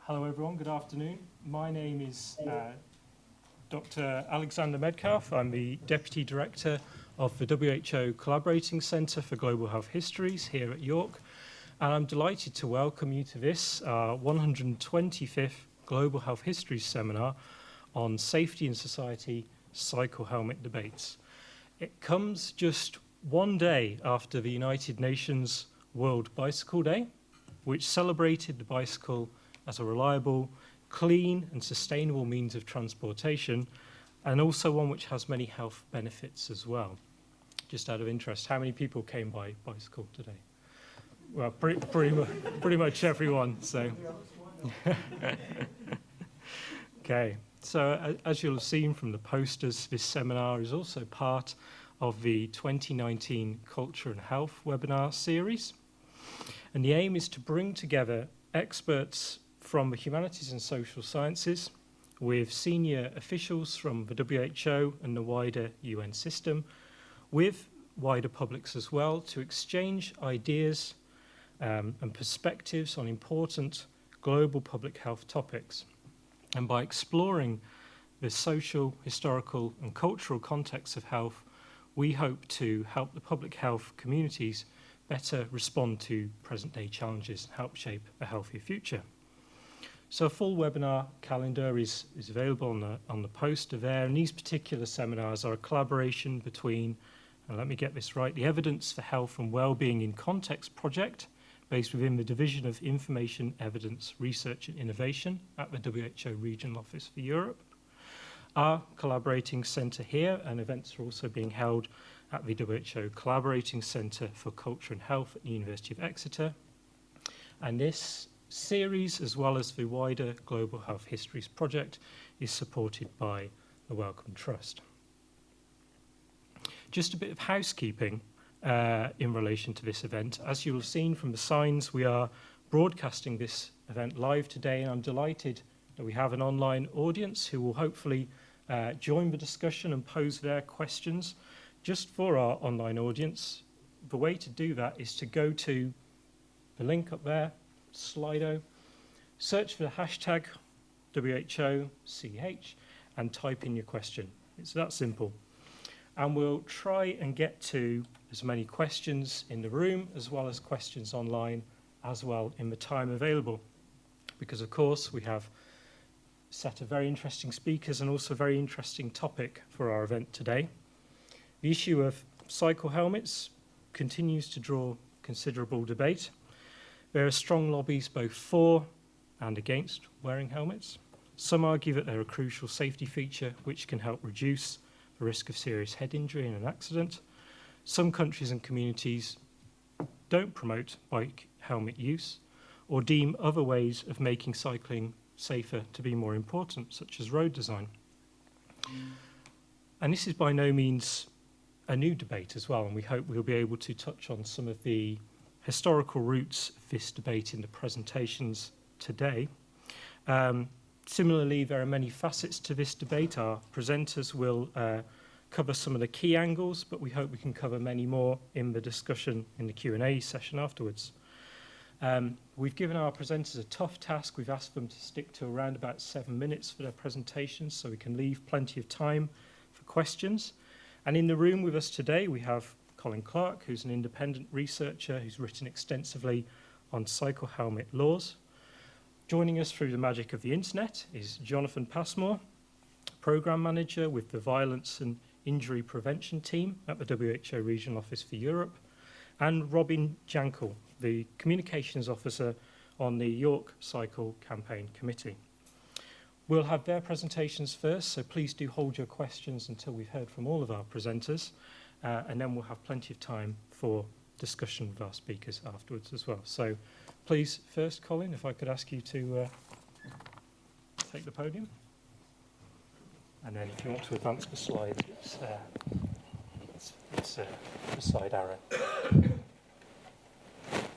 Hello everyone, good afternoon. My name is Dr. Alexander Medcalf. I'm the Deputy Director of the WHO Collaborating Centre for Global Health Histories here at York. And I'm delighted to welcome you to this 125th Global Health Histories Seminar on Safety in Society Cycle Helmet Debates. It comes just one day after the United Nations World Bicycle Day, which celebrated the bicycle as a reliable, clean and sustainable means of transportation, and also one which has many health benefits as well. Just out of interest, how many people came by bicycle today? Well, pretty much everyone. So, okay. So as you'll have seen from the posters, this seminar is also part of the 2019 Culture and Health webinar series. And the aim is to bring together experts from the humanities and social sciences with senior officials from the WHO and the wider UN system, with wider publics as well, to exchange ideas and perspectives on important global public health topics. And by exploring the social, historical and cultural context of health, we hope to help the public health communities better respond to present-day challenges and help shape a healthier future. So a full webinar calendar is available on the poster there, and these particular seminars are a collaboration between, and let me get this right, the Evidence for Health and Wellbeing in Context project, based within the Division of Information, Evidence, Research and Innovation at the WHO Regional Office for Europe. Our collaborating centre here, and events are also being held at the WHO Collaborating Centre for Culture and Health at the University of Exeter. And this series, as well as the wider Global Health Histories project, is supported by the Wellcome Trust. Just a bit of housekeeping in relation to this event. As you'll have seen from the signs, we are broadcasting this event live today, and I'm delighted that we have an online audience who will hopefully join the discussion and pose their questions. Just for our online audience, the way to do that is to go to the link up there, Slido, search for the hashtag WHOCH and type in your question. It's that simple. And we'll try and get to as many questions in the room as well as questions online as well in the time available. Because of course we have a set of very interesting speakers and also a very interesting topic for our event today. The issue of cycle helmets continues to draw considerable debate. There are strong lobbies both for and against wearing helmets. Some argue that they're a crucial safety feature which can help reduce the risk of serious head injury in an accident. Some countries and communities don't promote bike helmet use or deem other ways of making cycling safer to be more important, such as road design. And this is by no means a new debate as well, and we hope we'll be able to touch on some of the historical roots of this debate in the presentations today. Similarly, there are many facets to this debate. Our presenters will cover some of the key angles, but we hope we can cover many more in the discussion in the Q&A session afterwards. We've given our presenters a tough task. We've asked them to stick to around about 7 minutes for their presentations so we can leave plenty of time for questions. And in the room with us today, we have Colin Clarke, who's an independent researcher who's written extensively on cycle helmet laws. Joining us through the magic of the internet is Jonathon Passmore, Programme Manager with the Violence and Injury Prevention Team at the WHO Regional Office for Europe, and Robyn, Jankel, the Communications Officer on the York Cycle Campaign Committee. We'll have their presentations first, so please do hold your questions until we've heard from all of our presenters. And then we'll have plenty of time for discussion with our speakers afterwards as well. So please, first, Colin, if I could ask you to take the podium. And then if you want to advance the slide, it's the side arrow.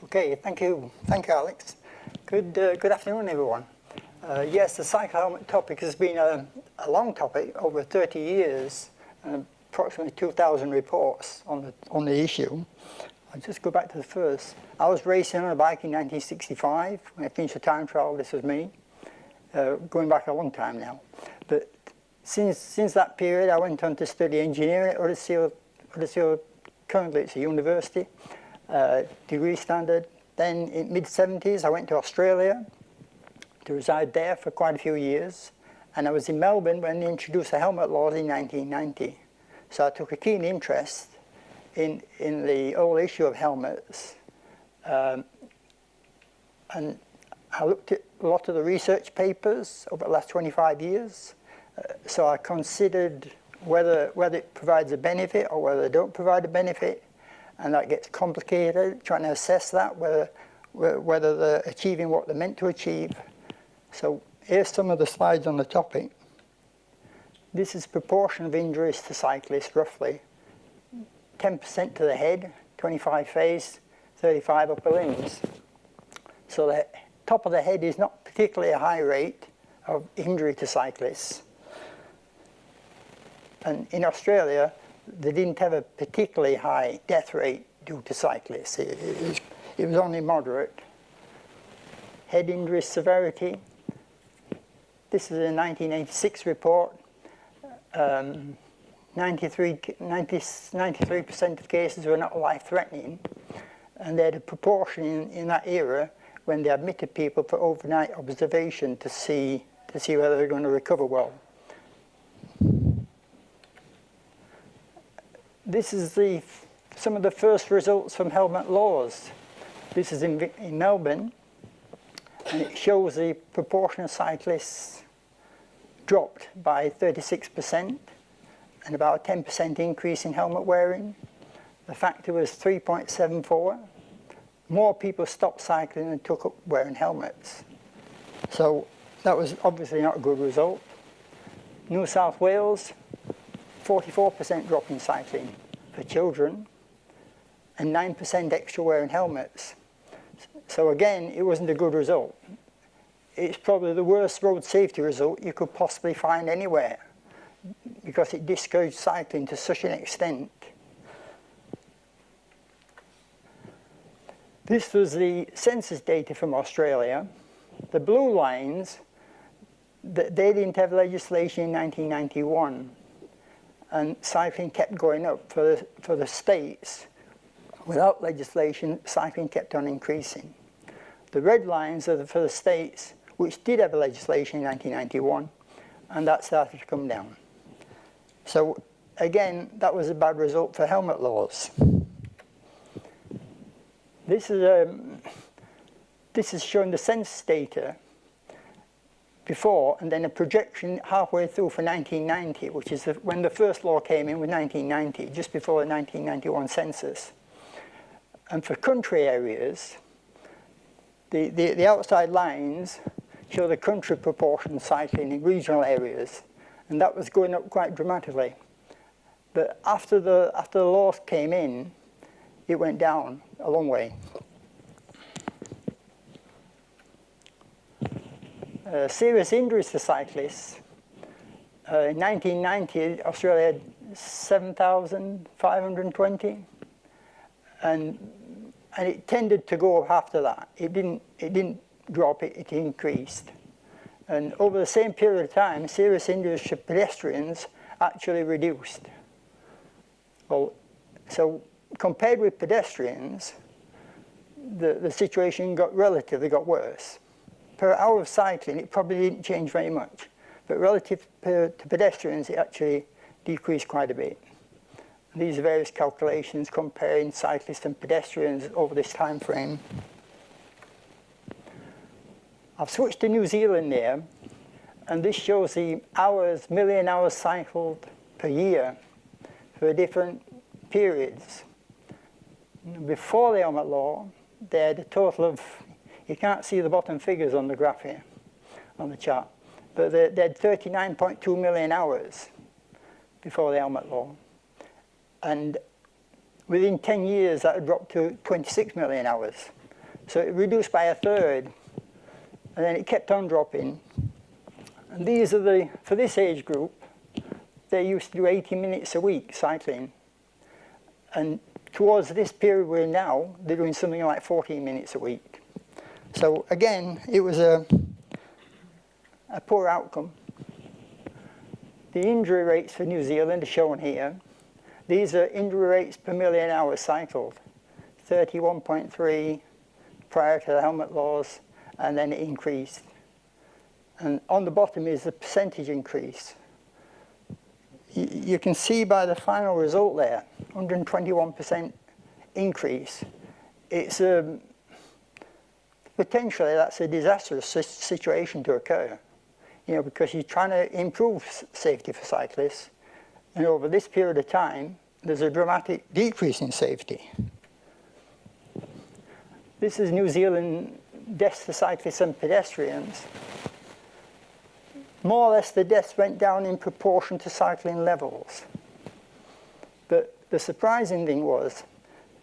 Okay, thank you, Alex. Good afternoon, everyone. Yes, the cycle helmet topic has been a long topic, over 30 years. Approximately 2,000 reports on the issue. I'll just go back to the first. I was racing on a bike in 1965. When I finished the time trial, this was me. going back a long time now. But since that period, I went on to study engineering at Huddersfield. Currently it's a university, degree standard. Then in mid-70s, I went to Australia to reside there for quite a few years. And I was in Melbourne when they introduced the helmet laws in 1990. So I took a keen interest in the whole issue of helmets. And I looked at a lot of the research papers over the last 25 years. So I considered whether it provides a benefit or whether they don't provide a benefit. And that gets complicated, trying to assess that, whether they're achieving what they're meant to achieve. So here's some of the slides on the topic. This is proportion of injuries to cyclists, roughly. 10% to the head, 25 face, 35 upper limbs. So the top of the head is not particularly a high rate of injury to cyclists. And in Australia, they didn't have a particularly high death rate due to cyclists. It was only moderate. Head injury severity. This is a 1986 report. 93% of cases were not life-threatening, and they had a proportion in that era when they admitted people for overnight observation to see whether they're going to recover well. This is some of the first results from helmet laws. This is in Melbourne, and it shows the proportion of cyclists dropped by 36% and about a 10% increase in helmet wearing. The factor was 3.74. More people stopped cycling and took up wearing helmets. So that was obviously not a good result. New South Wales, 44% drop in cycling for children and 9% extra wearing helmets. So again, it wasn't a good result. It's probably the worst road safety result you could possibly find anywhere because it discouraged cycling to such an extent. This was the census data from Australia. The blue lines, they didn't have legislation in 1991, and cycling kept going up. For the states, without legislation, cycling kept on increasing. The red lines are for the states which did have legislation in 1991, and that started to come down. So again, that was a bad result for helmet laws. This is showing the census data before and then a projection halfway through for 1990, which is when the first law came in with 1990, just before the 1991 census. And for country areas, the outside lines show the country proportion cycling in regional areas, and that was going up quite dramatically. But after the laws came in, it went down a long way. Serious injuries to cyclists. In 1990, Australia had 7,520, and it tended to go up after that. It didn't drop, it increased. And over the same period of time, serious injuries to pedestrians actually reduced. Well, so compared with pedestrians, the situation relatively got worse. Per hour of cycling, it probably didn't change very much. But relative to pedestrians, it actually decreased quite a bit. And these are various calculations comparing cyclists and pedestrians over this time frame. I've switched to New Zealand there, and this shows the million hours cycled per year for different periods. Before the helmet law, they had a total of, you can't see the bottom figures on the graph here, on the chart, but they had 39.2 million hours before the helmet law. And within 10 years, that had dropped to 26 million hours. So it reduced by a third, and then it kept on dropping. And these are for this age group, they used to do 80 minutes a week cycling. And towards this period we're in now, they're doing something like 14 minutes a week. So again, it was a a poor outcome. The injury rates for New Zealand are shown here. These are injury rates per million hours cycled. 31.3 prior to the helmet laws, and then it increased. And on the bottom is the percentage increase. You can see by the final result there, 121% increase. It's potentially that's a disastrous situation to occur, because you're trying to improve safety for cyclists, and over this period of time, there's a dramatic decrease in safety. This is New Zealand deaths for cyclists and pedestrians. More or less, the deaths went down in proportion to cycling levels. But the surprising thing was,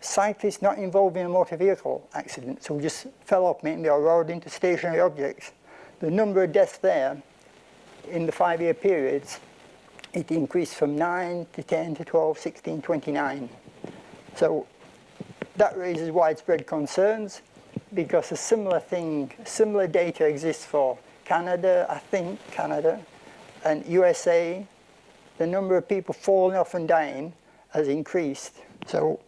cyclists not involved in a motor vehicle accident, so just fell off maybe or rode into stationary objects, the number of deaths there in the 5-year periods, it increased from 9 to 10 to 12, 16, 29. So that raises widespread concerns because a similar data exists for Canada, I think Canada, and USA. The number of people falling off and dying has increased. So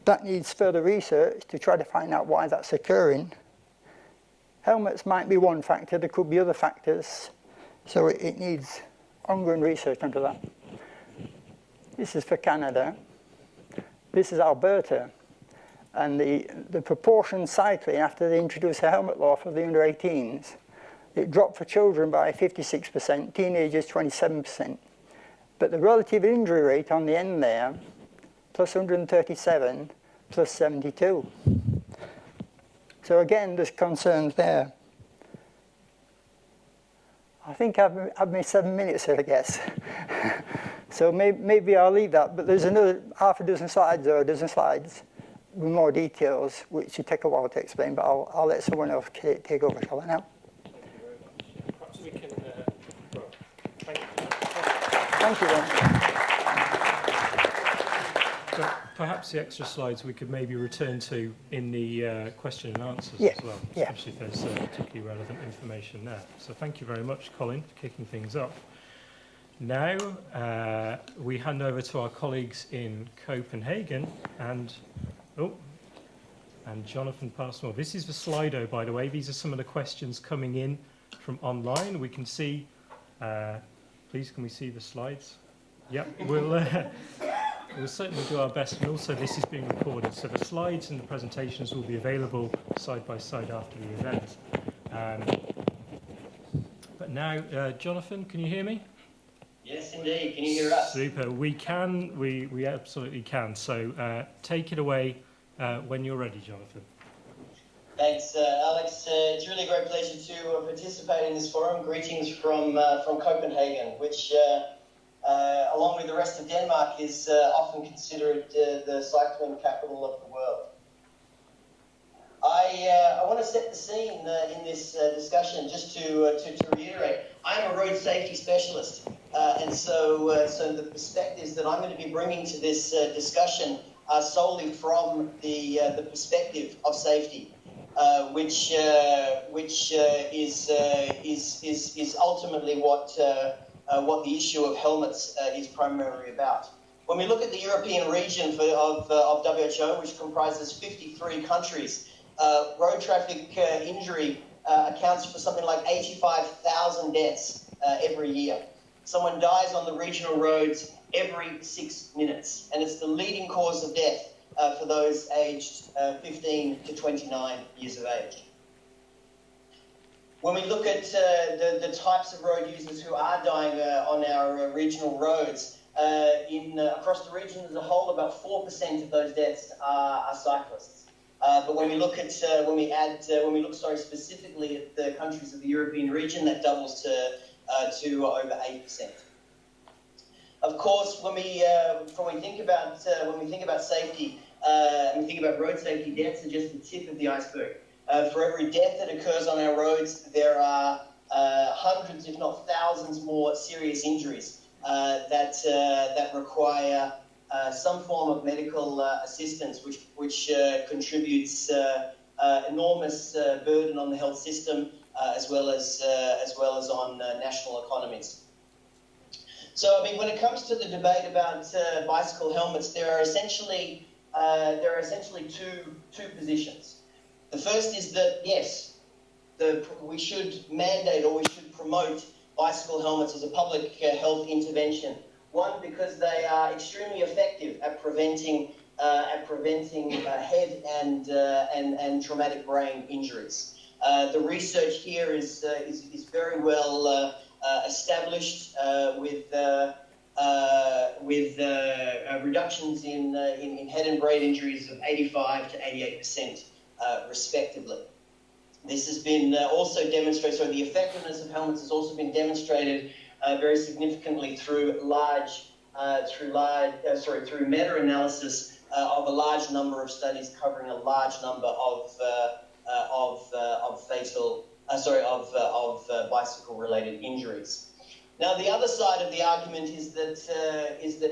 that needs further research to try to find out why that's occurring. Helmets might be one factor, there could be other factors, so it needs ongoing research into that. This is for Canada. This is Alberta. And the proportion cycling after they introduced a helmet law for the under 18s, it dropped for children by 56%, teenagers 27%. But the relative injury rate on the end there, plus 137, plus 72. So again, there's concerns there. I think I've made 7 minutes here, I guess. So maybe I'll leave that, but there's another half a dozen slides or a dozen slides with more details, which should take a while to explain, but I'll let someone else take over, shall I now? Thank you very much. Perhaps we can, thank you. Thank you then. But perhaps the extra slides we could maybe return to in the question and answers as well, especially if there's particularly relevant information there. So thank you very much, Colin, for kicking things off. Now we hand over to our colleagues in Copenhagen and Jonathon Passmore. This is the Slido, by the way. These are some of the questions coming in from online. We can see, please can we see the slides? Yep, we'll certainly do our best, and also this is being recorded, so the slides and the presentations will be available side by side after the event. But now, Jonathon, can you hear me? Yes, indeed. Can you hear us? Super. We can. We absolutely can. So take it away when you're ready, Jonathon. Thanks, Alex. It's really a great pleasure to participate in this forum. Greetings from Copenhagen, which, along with the rest of Denmark, is often considered the cycling capital of the world. I want to set the scene in this discussion just to reiterate. I'm a road safety specialist, and so the perspectives that I'm going to be bringing to this discussion are solely from the perspective of safety, which is ultimately what the issue of helmets is primarily about. When we look at the European region of WHO, which comprises 53 countries, road traffic injury accounts for something like 85,000 deaths every year. Someone dies on the regional roads every 6 minutes, and it's the leading cause of death for those aged 15 to 29 years of age. When we look at the types of road users who are dying on our regional roads, across the region as a whole, about 4% of those deaths are cyclists. But when we look at specifically at the countries of the European region, that doubles to over 8%. Of course, when we think about safety, and we think about road safety, deaths are just the tip of the iceberg. For every death that occurs on our roads, there are hundreds, if not thousands, more serious injuries that require some form of medical assistance, which contributes enormous burden on the health system, as well as does on national economies. So, I mean, when it comes to the debate about bicycle helmets, there are essentially two positions. The first is that, yes, we should mandate or we should promote bicycle helmets as a public health intervention. One, because they are extremely effective at preventing head and traumatic brain injuries. The research here is very well established with reductions in head and brain injuries of 85 to 88%, respectively. This has been also demonstrated. So the effectiveness of helmets has also been demonstrated very significantly through meta-analysis of a large number of studies covering a large number of bicycle-related injuries. Now, the other side of the argument is that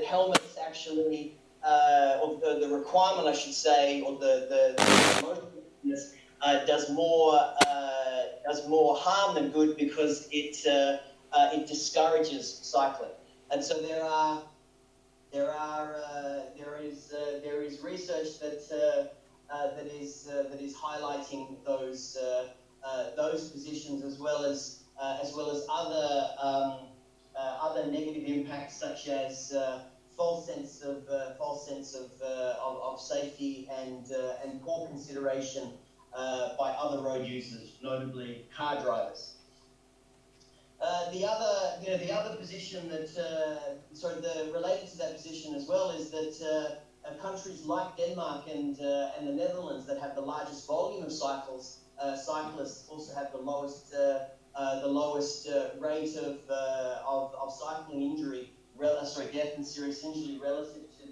helmets actually, or the requirement, I should say, or the does more harm than good because it discourages cycling, and so there is research that is highlighting those positions as well as other negative impacts such as false sense of safety and poor consideration by other road users, notably car drivers. The other position that related to that position as well is that countries like Denmark and the Netherlands that have the largest volume of cyclists also have the lowest rate of cycling injury, death and serious injury relative to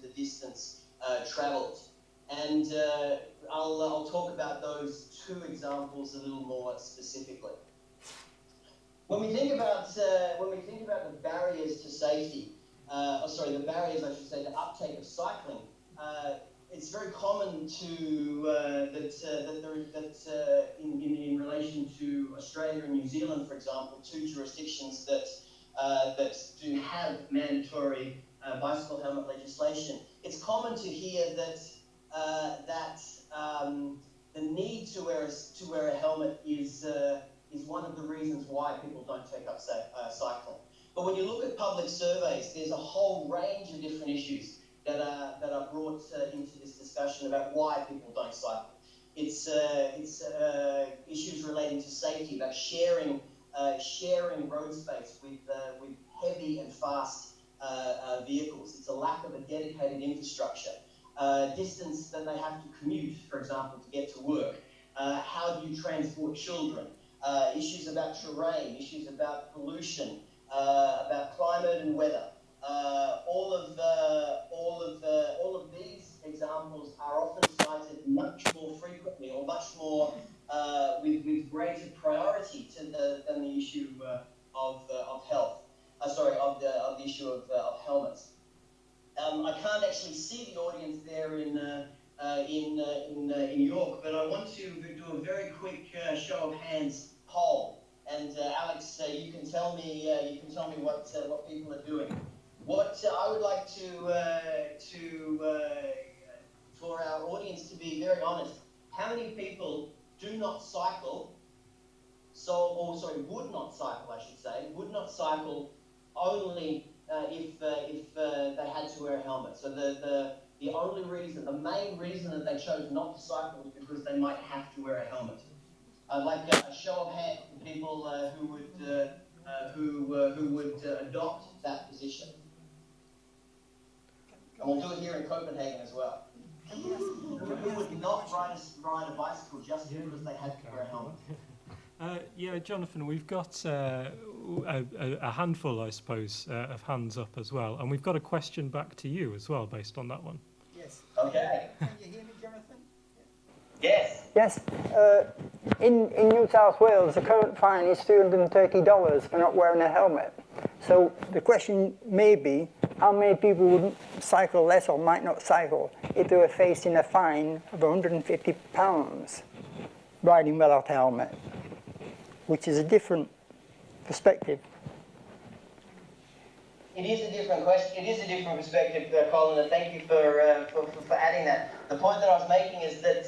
the distance travelled. And I'll talk about those two examples a little more specifically. When we think about the barriers to safety, the barriers, I should say, to uptake of cycling, it's very common in relation to Australia and New Zealand, for example, two jurisdictions that do have mandatory bicycle helmet legislation. It's common to hear that the need to wear a helmet is one of the reasons why people don't take up cycling. But when you look at public surveys, there's a whole range of different issues that are brought into this discussion about why people don't cycle. It's issues relating to safety, about sharing road space with heavy and fast vehicles. It's a lack of a dedicated infrastructure. Distance that they have to commute, for example, to get to work. How do you transport children? Issues about terrain, issues about pollution, about climate and weather. All of these examples are often cited much more frequently, or much more with greater priority than the issue of health. Of the issue of helmets. I can't actually see the audience there in York, but I want to do a very quick show of hands poll. And Alex, you can tell me what people are doing. What I would like for our audience to be very honest. How many people do not cycle? Would not cycle, I should say. Would not cycle only if they had to wear a helmet. So the only reason, the main reason that they chose not to cycle was because they might have to wear a helmet. I'd like a show of hands for people who would adopt that position. And we'll do it here in Copenhagen as well. Who would not ride a bicycle just because they had to wear a helmet? Yeah, Jonathon, we've got a handful, I suppose, of hands up as well. And we've got a question back to you as well, based on that one. Yes. Okay. Can you hear me, Jonathon? Yes. Yes. In New South Wales, the current fine is $330 for not wearing a helmet. So the question may be, how many people would cycle less or might not cycle if they were facing a fine of £150 riding without a helmet? Which is a different perspective. It is a different question. It is a different perspective, Colin, and thank you for adding that. The point that I was making is that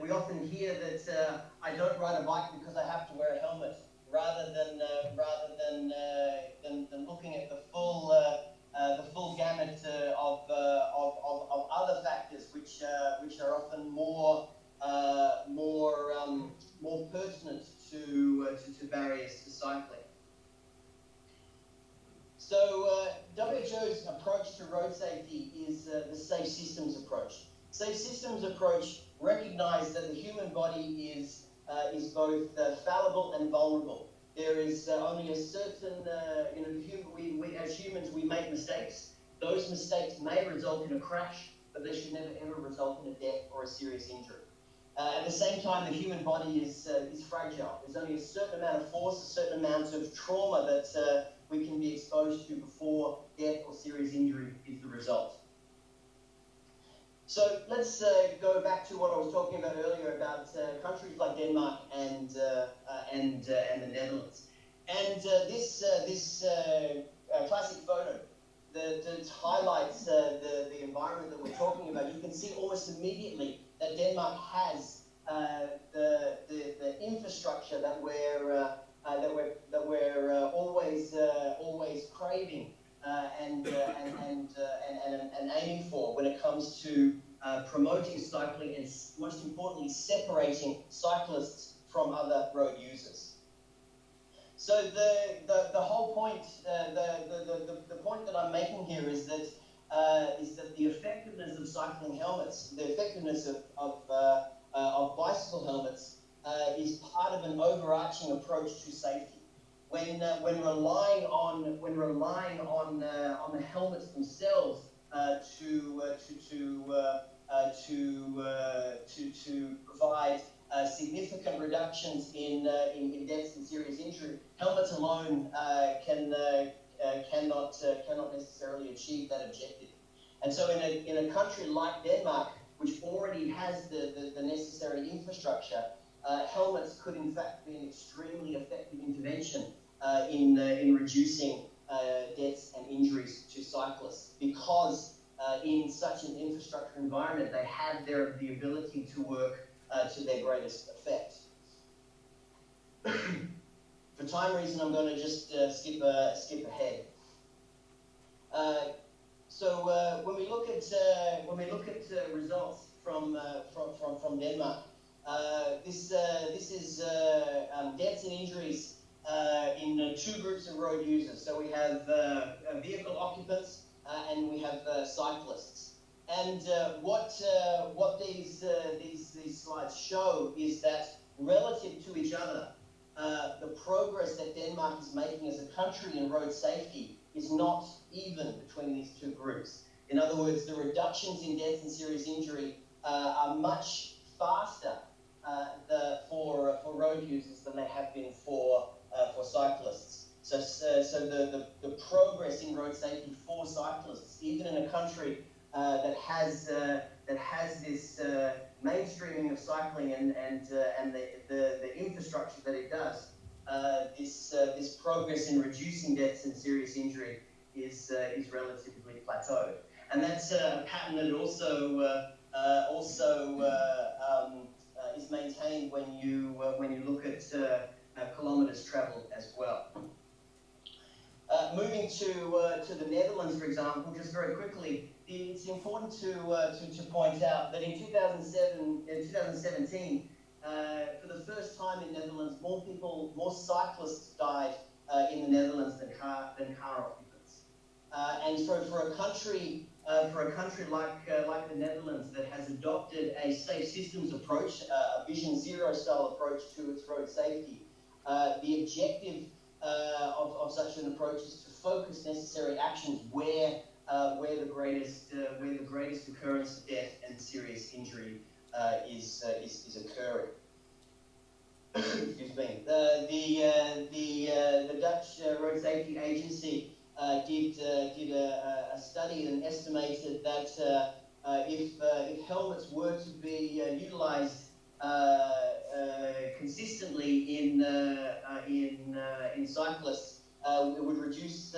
we often hear that I don't ride a bike because I have to wear a helmet, rather than looking at the full gamut of other factors which are often more pertinent to barriers to cycling. So WHO's approach to road safety is the safe systems approach. Safe systems approach recognise that the human body is both fallible and vulnerable. There is only a certain, we as humans, we make mistakes. Those mistakes may result in a crash, but they should never ever result in a death or a serious injury. At the same time, the human body is fragile. There's only a certain amount of force, a certain amount of trauma that we can be exposed to before death or serious injury is the result. So let's go back to what I was talking about earlier about countries like Denmark and the Netherlands. And this classic photo that highlights the environment that we're talking about, you can see almost immediately that Denmark has the infrastructure that we're always craving and aiming for when it comes to promoting cycling and, most importantly, separating cyclists from other road users. So the whole point, the point that I'm making here is that the effectiveness of cycling helmets, the effectiveness of bicycle helmets, is part of an overarching approach to safety. When relying on the helmets themselves to provide significant reductions in deaths and serious injury, helmets alone cannot necessarily achieve that objective. And so in a country like Denmark, which already has the necessary infrastructure, helmets could in fact be an extremely effective intervention in reducing deaths and injuries to cyclists, because in such an infrastructure environment, they have the ability to work to their greatest effect. For time reason, I'm going to just skip ahead. So when we look at results from Denmark, this is deaths and injuries in two groups of road users. So we have vehicle occupants and we have cyclists. And what these slides show is that relative to each other, the progress that Denmark is making as a country in road safety is not even between these two groups. In other words, the reductions in deaths and serious injury are much faster for road users than they have been for cyclists. So the progress in road safety for cyclists, even in a country that has this mainstreaming of cycling and the infrastructure that it does, this progress in reducing deaths and serious injury is relatively plateaued, and that's a pattern that also is maintained when you look at kilometres travelled as well. Moving to the Netherlands, for example, just very quickly, it's important to point out that in 2017, for the first time in Netherlands, more cyclists died in the Netherlands than car occupants. And for a country like the Netherlands that has adopted a safe systems approach, a Vision Zero style approach to its road safety, the objective of such an approach is to focus necessary actions where the greatest occurrence of death and serious injury is occurring. Excuse me. The Dutch Road Safety Agency did a study and estimated that if helmets were to be utilised consistently in in cyclists, it would reduce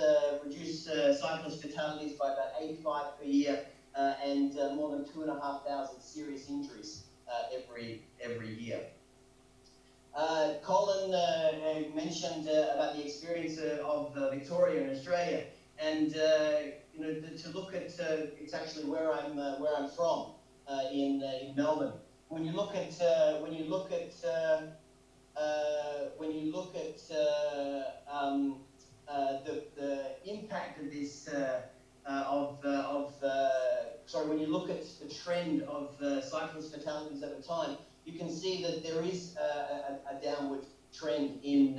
cyclist fatalities by about 85 per year and more than 2,500 serious injuries every year. Colin mentioned about the experience of Victoria in Australia, and to look at it's actually where I'm from in Melbourne. When you look at the impact of this when you look at the trend of cyclist fatalities over time, you can see that there is a downward trend in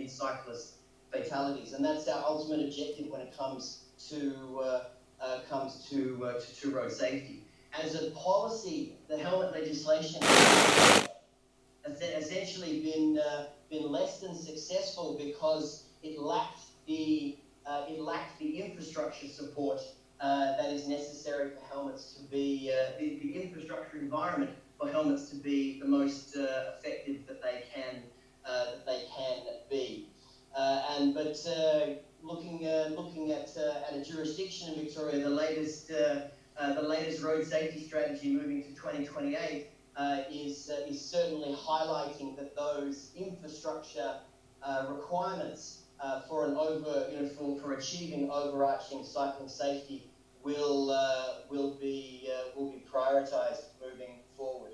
cyclist fatalities, and that's our ultimate objective when it comes to road safety. As a policy, the helmet legislation has essentially been less than successful because it lacked the infrastructure support that is necessary for helmets to be the infrastructure environment for helmets to be the most effective that they can be. Looking at a jurisdiction in Victoria, the latest road safety strategy moving to 2028 is certainly highlighting that those infrastructure requirements for achieving overarching cycling safety will be prioritised moving forward.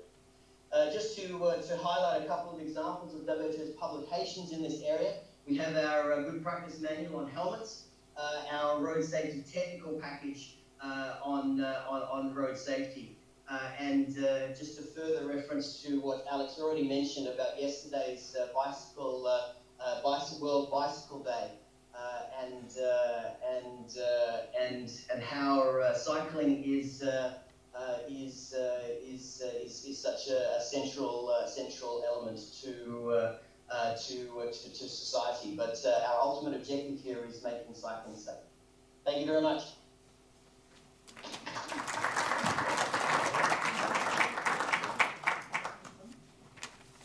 Just to highlight a couple of examples of WHO's publications in this area, we have our good practice manual on helmets, our road safety technical package on road safety, and just a further reference to what Alex already mentioned about yesterday's World Bicycle Day, and how cycling is such a central element to society. But our ultimate objective here is making cycling safe. Thank you very much.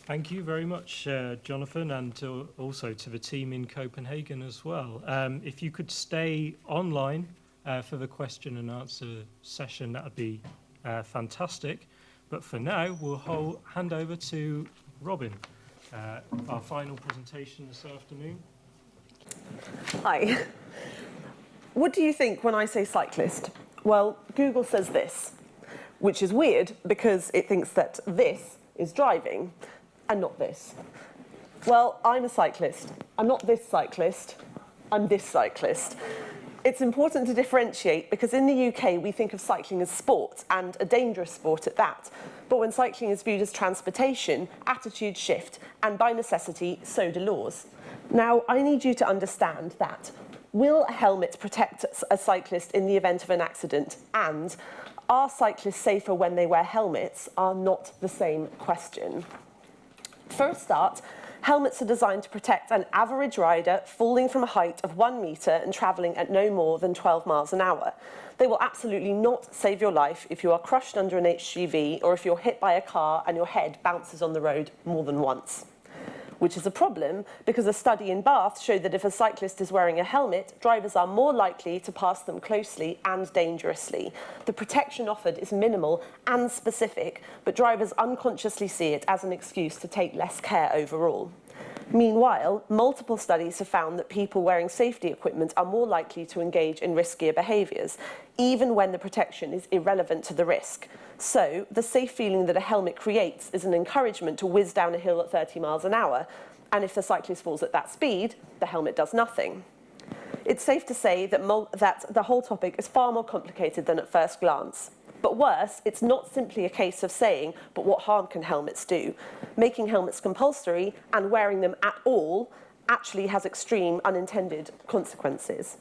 Thank you very much, Jonathon, and also to the team in Copenhagen as well. If you could stay online for the question and answer session, that would be fantastic. But for now, we'll hand over to Robyn, our final presentation this afternoon. Hi. What do you think when I say cyclist? Well, Google says this, which is weird because it thinks that this is driving and not this. Well, I'm a cyclist. I'm not this cyclist. I'm this cyclist. It's important to differentiate because in the UK we think of cycling as sport, and a dangerous sport at that. But when cycling is viewed as transportation, attitudes shift, and by necessity, so do laws. Now, I need you to understand that will a helmet protect a cyclist in the event of an accident, and are cyclists safer when they wear helmets are not the same question. For a start, helmets are designed to protect an average rider falling from a height of 1 metre and travelling at no more than 12 miles an hour. They will absolutely not save your life if you are crushed under an HGV or if you're hit by a car and your head bounces on the road more than once. Which is a problem because a study in Bath showed that if a cyclist is wearing a helmet, drivers are more likely to pass them closely and dangerously. The protection offered is minimal and specific, but drivers unconsciously see it as an excuse to take less care overall. Meanwhile, multiple studies have found that people wearing safety equipment are more likely to engage in riskier behaviours, even when the protection is irrelevant to the risk. So, the safe feeling that a helmet creates is an encouragement to whiz down a hill at 30 miles an hour, and if the cyclist falls at that speed, the helmet does nothing. It's safe to say that the whole topic is far more complicated than at first glance. But worse, it's not simply a case of saying, but what harm can helmets do? Making helmets compulsory and wearing them at all actually has extreme unintended consequences.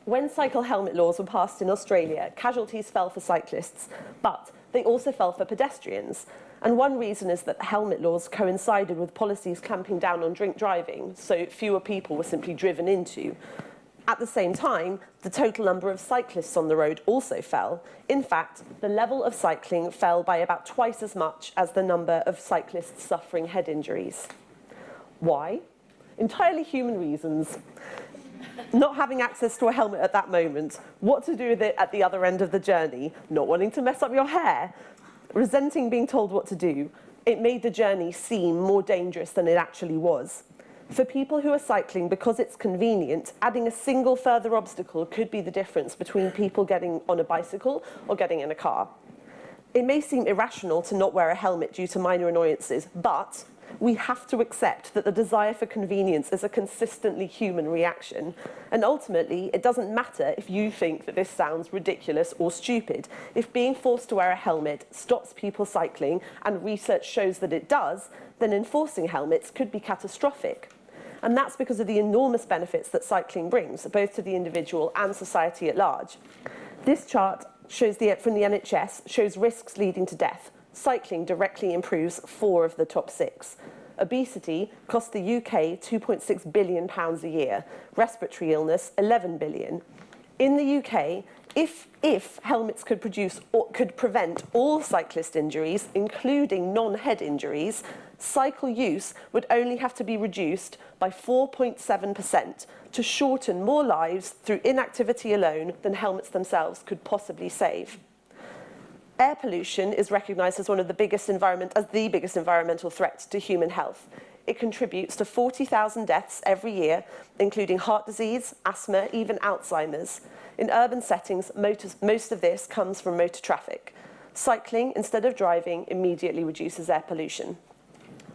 When cycle helmet laws were passed in Australia, casualties fell for cyclists, but they also fell for pedestrians. And one reason is that the helmet laws coincided with policies clamping down on drink driving, so fewer people were simply driven into. At the same time, the total number of cyclists on the road also fell. In fact, the level of cycling fell by about twice as much as the number of cyclists suffering head injuries. Why? entirely human reasons. Not having access to a helmet at that moment, what to do with it at the other end of the journey, not wanting to mess up your hair, resenting being told what to do, it made the journey seem more dangerous than it actually was. For people who are cycling because it's convenient, adding a single further obstacle could be the difference between people getting on a bicycle or getting in a car. It may seem irrational to not wear a helmet due to minor annoyances, but we have to accept that the desire for convenience is a consistently human reaction. And ultimately, it doesn't matter if you think that this sounds ridiculous or stupid. If being forced to wear a helmet stops people cycling, and research shows that it does, then enforcing helmets could be catastrophic. And that's because of the enormous benefits that cycling brings, both to the individual and society at large. This chart shows from the NHS shows risks leading to death. Cycling directly improves 4 of the top 6. Obesity costs the UK £2.6 billion a year. Respiratory illness, 11 billion. In the UK, if helmets could prevent all cyclist injuries, including non-head injuries, cycle use would only have to be reduced by 4.7% to shorten more lives through inactivity alone than helmets themselves could possibly save. Air pollution is recognised as one of the biggest environmental threats to human health. It contributes to 40,000 deaths every year, including heart disease, asthma, even Alzheimer's. In urban settings, most of this comes from motor traffic. Cycling, instead of driving, immediately reduces air pollution.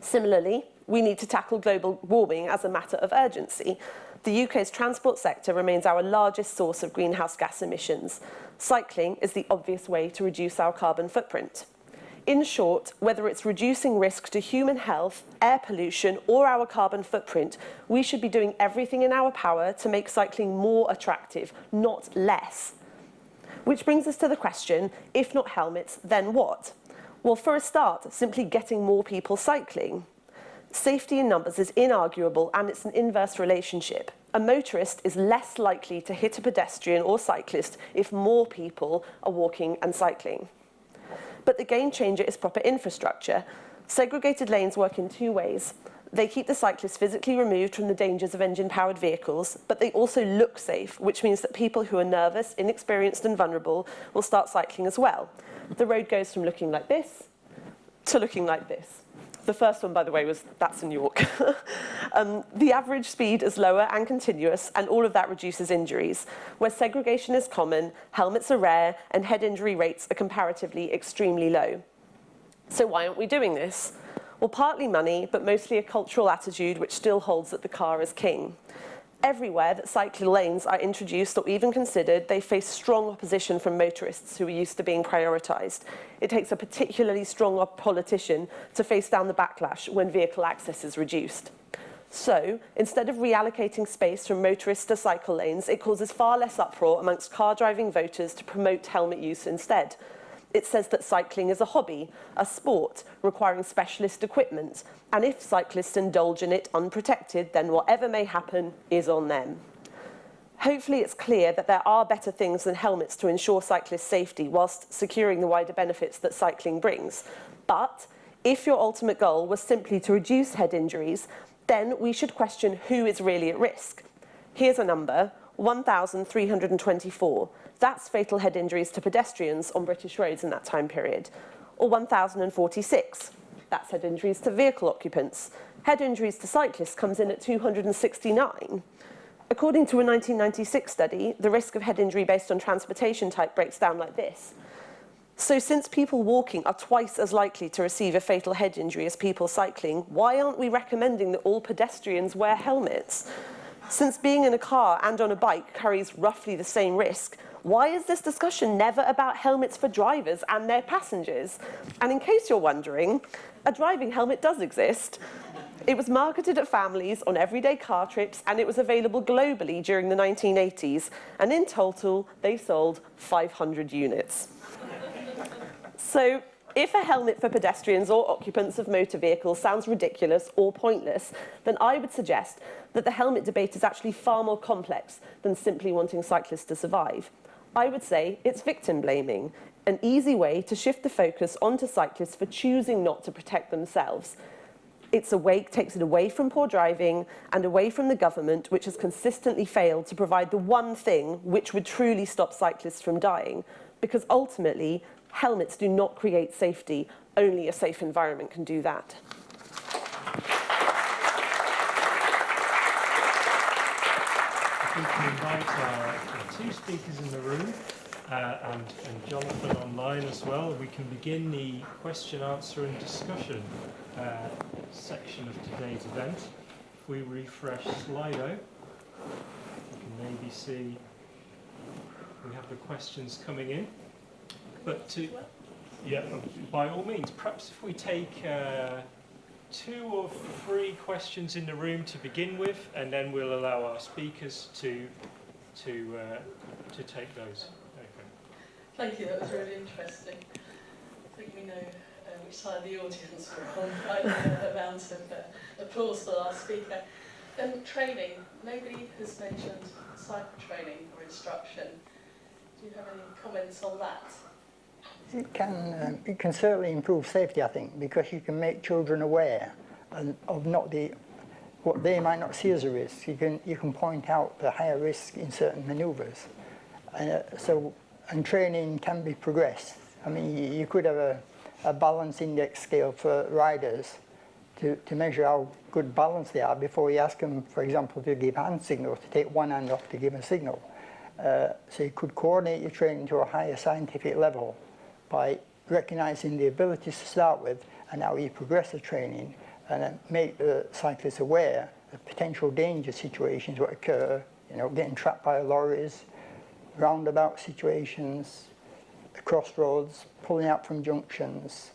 Similarly, we need to tackle global warming as a matter of urgency. The UK's transport sector remains our largest source of greenhouse gas emissions. Cycling is the obvious way to reduce our carbon footprint. In short, whether it's reducing risk to human health, air pollution, or our carbon footprint, we should be doing everything in our power to make cycling more attractive, not less. Which brings us to the question, if not helmets, then what? Well, for a start, simply getting more people cycling. Safety in numbers is inarguable, and it's an inverse relationship. A motorist is less likely to hit a pedestrian or cyclist if more people are walking and cycling. But the game changer is proper infrastructure. Segregated lanes work in 2 ways. They keep the cyclist physically removed from the dangers of engine-powered vehicles, but they also look safe, which means that people who are nervous, inexperienced and vulnerable will start cycling as well. The road goes from looking like this to looking like this. The first one, by the way, that's in York. The average speed is lower and continuous, and all of that reduces injuries. Where segregation is common, helmets are rare, and head injury rates are comparatively extremely low. So why aren't we doing this? Well, partly money, but mostly a cultural attitude which still holds that the car is king. Everywhere that cycle lanes are introduced or even considered, they face strong opposition from motorists who are used to being prioritised. It takes a particularly strong politician to face down the backlash when vehicle access is reduced. So, instead of reallocating space from motorists to cycle lanes, it causes far less uproar amongst car-driving voters to promote helmet use instead. It says that cycling is a hobby, a sport, requiring specialist equipment, and if cyclists indulge in it unprotected, then whatever may happen is on them. Hopefully it's clear that there are better things than helmets to ensure cyclist safety whilst securing the wider benefits that cycling brings. But if your ultimate goal was simply to reduce head injuries, then we should question who is really at risk. Here's a number, 1,324. That's fatal head injuries to pedestrians on British roads in that time period. Or 1,046. That's head injuries to vehicle occupants. Head injuries to cyclists comes in at 269. According to a 1996 study, the risk of head injury based on transportation type breaks down like this. So since people walking are twice as likely to receive a fatal head injury as people cycling, why aren't we recommending that all pedestrians wear helmets? Since being in a car and on a bike carries roughly the same risk, why is this discussion never about helmets for drivers and their passengers? And in case you're wondering, a driving helmet does exist. It was marketed at families on everyday car trips, and it was available globally during the 1980s. And in total, they sold 500 units. So, if a helmet for pedestrians or occupants of motor vehicles sounds ridiculous or pointless, then I would suggest that the helmet debate is actually far more complex than simply wanting cyclists to survive. I would say it's victim blaming, an easy way to shift the focus onto cyclists for choosing not to protect themselves. takes it away from poor driving and away from the government, which has consistently failed to provide the one thing which would truly stop cyclists from dying. Because ultimately, helmets do not create safety. Only a safe environment can do that. We can invite our two speakers in the room and Jonathon online as well. We can begin the question, answer and discussion section of today's event. If we refresh Slido, you can maybe see we have the questions coming in. But by all means, perhaps if we take 2 or 3 questions in the room to begin with, and then we'll allow our speakers to take those. Okay. Thank you, that was really interesting. I think we know which side of the audience we're on. I know a amount of applause for our speaker. Training, nobody has mentioned cycle training or instruction. Do you have any comments on that? It can certainly improve safety, I think, because you can make children aware of what they might not see as a risk. You can point out the higher risk in certain manoeuvres, and training can be progressed. I mean, you could have a balance index scale for riders to measure how good balance they are before you ask them, for example, to give hand signals, to take one hand off to give a signal. So you could coordinate your training to a higher scientific level by recognising the abilities to start with and how you progress the training, and then make the cyclists aware of potential danger situations that occur, getting trapped by lorries, roundabout situations, crossroads, pulling out from junctions.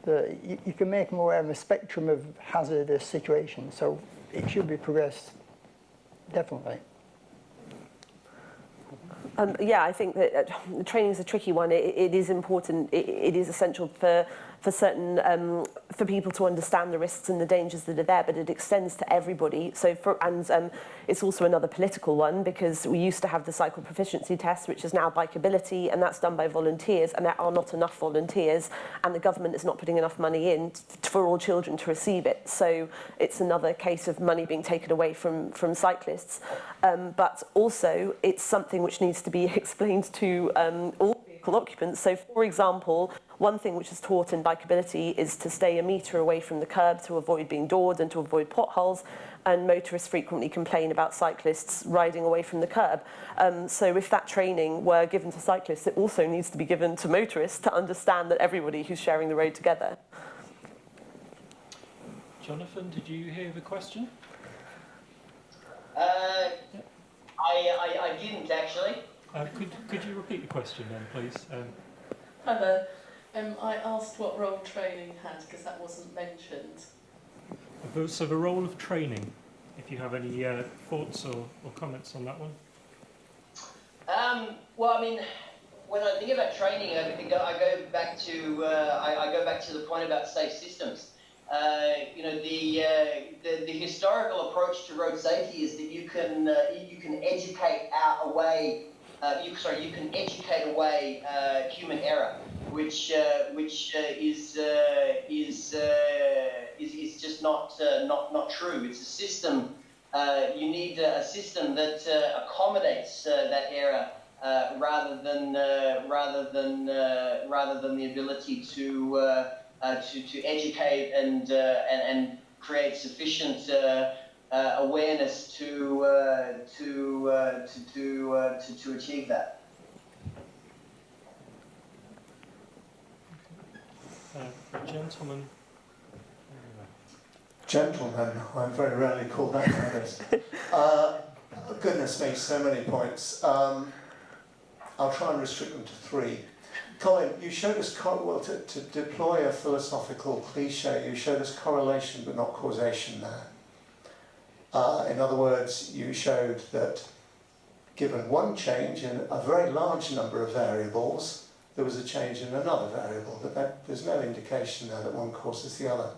You can make them aware of a spectrum of hazardous situations, so it should be progressed, definitely. I think that training is a tricky one. It is important. It is essential for people to understand the risks and the dangers that are there, but it extends to everybody. It's also another political one, because we used to have the cycle proficiency test, which is now Bikeability, and that's done by volunteers, and there are not enough volunteers, and the government is not putting enough money in for all children to receive it. So it's another case of money being taken away from cyclists. But also, it's something which needs to be explained to all vehicle occupants. So, for example, one thing which is taught in Bikeability is to stay a metre away from the curb to avoid being doored and to avoid potholes. And motorists frequently complain about cyclists riding away from the curb. So if that training were given to cyclists, it also needs to be given to motorists to understand that everybody who's sharing the road together. Jonathon, did you hear the question? I didn't actually. Could you repeat the question then, please? Hi there. I asked what role training had, because that wasn't mentioned. So the role of training, if you have any thoughts or comments on that one? Well, I mean, when I think about training, I go back to the point about safe systems. The historical approach to road safety is that you can educate away human error, which is just not true. It's a system. You need a system that accommodates that error rather than the ability to educate and create sufficient awareness to achieve that. Gentlemen. Gentlemen, I'm very rarely called that nowadays. Goodness me, so many points. I'll try and restrict them to 3. Colin, you showed us, to deploy a philosophical cliche, you showed us correlation but not causation there. In other words, you showed that given one change in a very large number of variables, there was a change in another variable, but there's no indication there that one causes the other.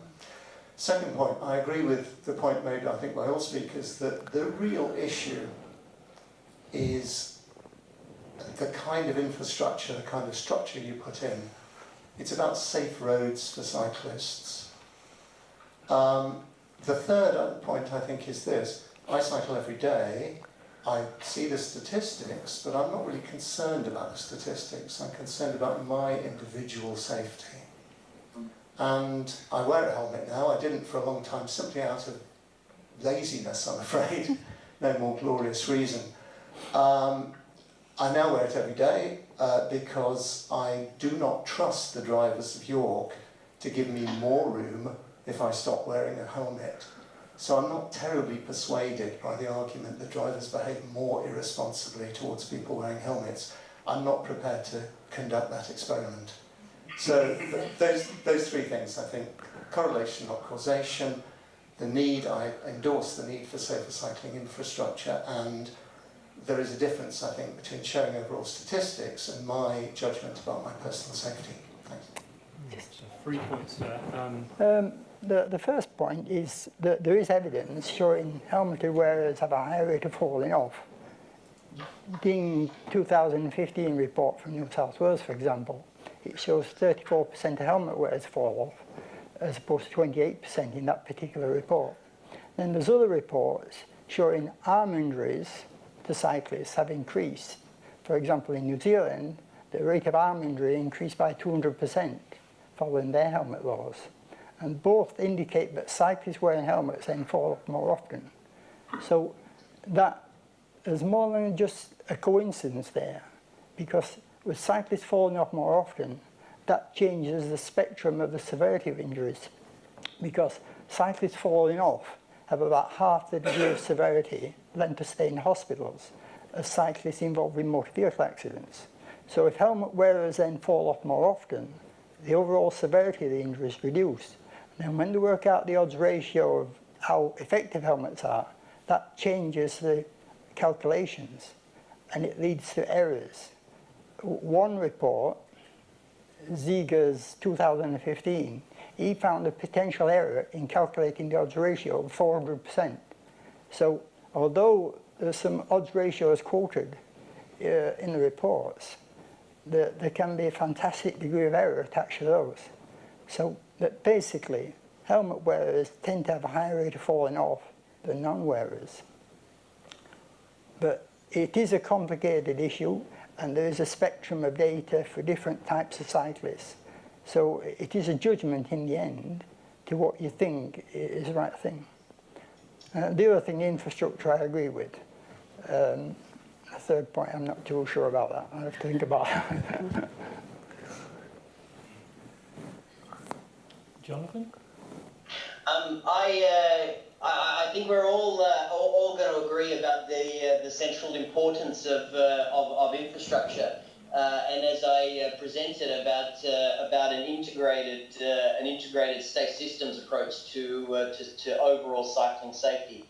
Second point, I agree with the point made, I think, by all speakers, that the real issue is the kind of infrastructure, the kind of structure you put in. It's about safe roads for cyclists. The third point, I think, is this. I cycle every day. I see the statistics, but I'm not really concerned about the statistics. I'm concerned about my individual safety. And I wear a helmet now. I didn't for a long time, simply out of laziness, I'm afraid. No more glorious reason. I now wear it every day because I do not trust the drivers of York to give me more room if I stop wearing a helmet. So I'm not terribly persuaded by the argument that drivers behave more irresponsibly towards people wearing helmets. I'm not prepared to conduct that experiment. So those three things, I think, correlation, not causation, the need, I endorse the need for safer cycling infrastructure, and there is a difference, I think, between showing overall statistics and my judgment about my personal safety. Thanks. So 3 points there. The first point is that there is evidence showing helmeted wearers have a higher rate of falling off. The 2015 report from New South Wales, for example, it shows 34% of helmet wearers fall off, as opposed to 28% in that particular report. Then there's other reports showing arm injuries to cyclists have increased. For example, in New Zealand, the rate of arm injury increased by 200% following their helmet laws. And both indicate that cyclists wearing helmets then fall off more often. So that there's more than just a coincidence there, because with cyclists falling off more often, that changes the spectrum of the severity of injuries, because cyclists falling off have about half the degree of severity length of stay in hospitals as cyclists involved in motor vehicle accidents. So if helmet wearers then fall off more often, the overall severity of the injury is reduced. And then when they work out the odds ratio of how effective helmets are, that changes the calculations and it leads to errors. One report, Ziegler's 2015, he found a potential error in calculating the odds ratio of 400%. So although there's some odds ratios quoted in the reports, there can be a fantastic degree of error attached to those. So that basically, helmet wearers tend to have a higher rate of falling off than non-wearers. But it is a complicated issue, and there is a spectrum of data for different types of cyclists. So it is a judgment in the end to what you think is the right thing. The other thing, infrastructure, I agree with. The third point, I'm not too sure about that. I have to think about it. Jonathon? I think we're all going to agree about the central importance of infrastructure, and as I presented about an integrated state systems approach to overall cycling safety.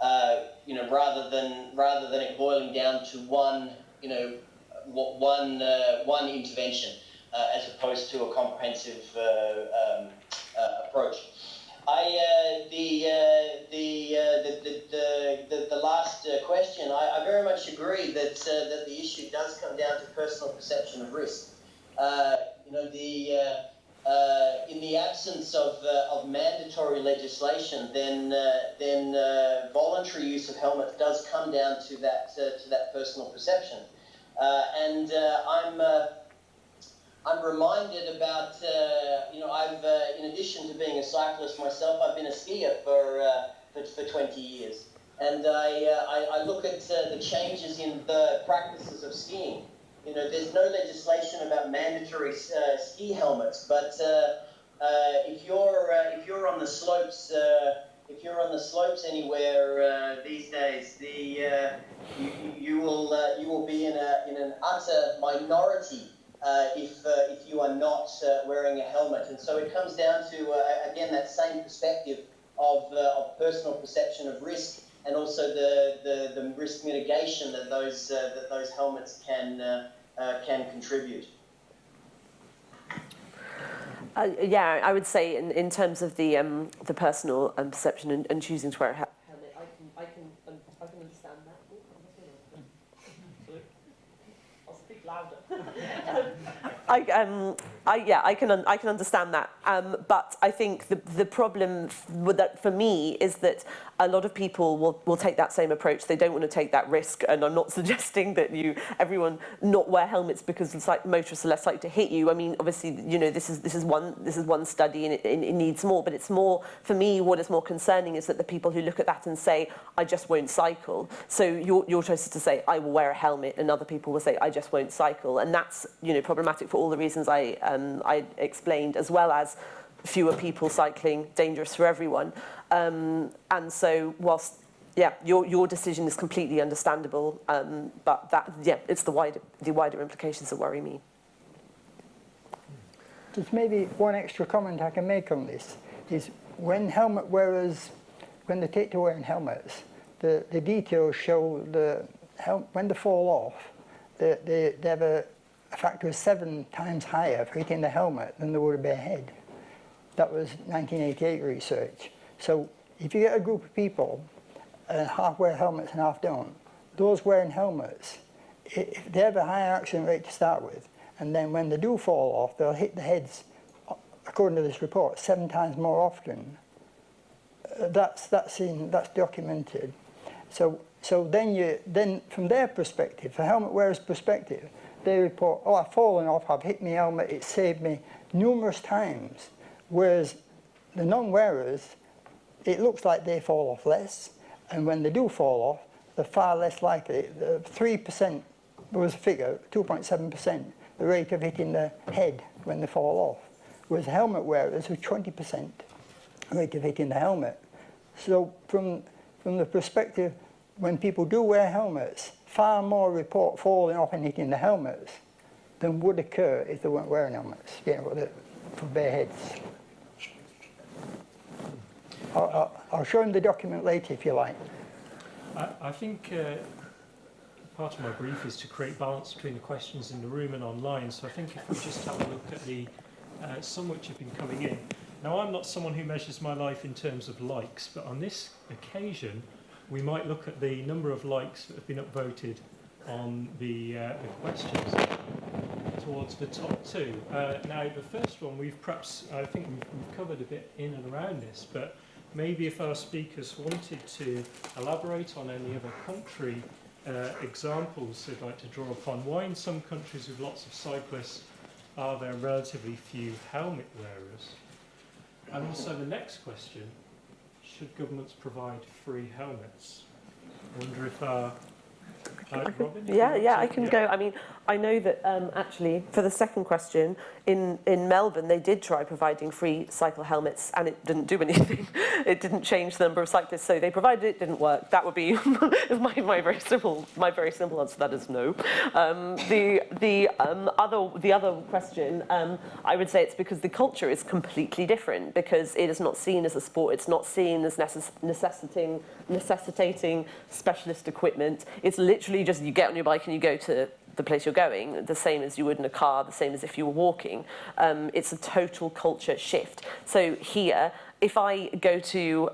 Rather than it boiling down to one intervention, as opposed to a comprehensive approach. The last question, I very much agree that the issue does come down to personal perception of risk. In the absence of mandatory legislation, then voluntary use of helmets does come down to that personal perception. I'm reminded about, I've, in addition to being a cyclist myself, I've been a skier for 20 years. And I look at the changes in the practices of skiing. There's no legislation about mandatory ski helmets, but if you're on the slopes, anywhere these days, you will be in an utter minority if you are not wearing a helmet. And so it comes down to again that same perspective of personal perception of risk, and also the risk mitigation that those helmets can contribute. Yeah, I would say in terms of the personal perception and choosing to wear a helmet, I can understand that. I'll speak louder. I can understand that, but I think the problem with that for me is that a lot of people will take that same approach. They don't want to take that risk, and I'm not suggesting that everyone not wear helmets because motorists are less likely to hit you. I mean, obviously, this is one study, and it needs more. But it's more, for me, what is more concerning is that the people who look at that and say, I just won't cycle. So your choice is to say, I will wear a helmet, and other people will say, I just won't cycle, and that's problematic for all the reasons I explained, as well as fewer people cycling, dangerous for everyone. And so, whilst your decision is completely understandable, but it's the wider implications that worry me. Just maybe one extra comment I can make on this is when helmet wearers, when they take to wearing helmets, the details show when they fall off, they have a factor of 7 times higher for hitting the helmet than they would a bare head. That was 1988 research. So if you get a group of people, half wear helmets and half don't, those wearing helmets, if they have a higher accident rate to start with, and then when they do fall off, they'll hit the heads, according to this report, 7 times more often. That's documented. So then from their perspective, from helmet wearers' perspective, they report, oh, I've fallen off, I've hit my helmet, it saved me numerous times. Whereas the non-wearers, it looks like they fall off less, and when they do fall off, they're far less likely. 3% was a figure, 2.7%, the rate of hitting the head when they fall off. Whereas helmet wearers were 20% rate of hitting the helmet. So from the perspective, when people do wear helmets, far more report falling off and hitting the helmets than would occur if they weren't wearing helmets, for bare heads. I'll show them the document later if you like. I think part of my brief is to create balance between the questions in the room and online. So I think if we just have a look at some which have been coming in. Now, I'm not someone who measures my life in terms of likes, but on this occasion, we might look at the number of likes that have been upvoted on the questions towards the top 2. Now, the first one, I think we've covered a bit in and around this, but maybe if our speakers wanted to elaborate on any other country examples they'd like to draw upon, why in some countries with lots of cyclists are there relatively few helmet wearers? And also the next question, should governments provide free helmets? I wonder if Robyn? I can go. I mean, I know that actually for the second question, in Melbourne they did try providing free cycle helmets and it didn't do anything. It didn't change the number of cyclists, so they provided it, didn't work. That would be my very simple answer to that is no. The other question, I would say it's because the culture is completely different, because it is not seen as a sport, it's not seen as necessitating specialist equipment. It's literally just you get on your bike and you go to the place you're going, the same as you would in a car, the same as if you were walking. It's a total culture shift. So here, if I go to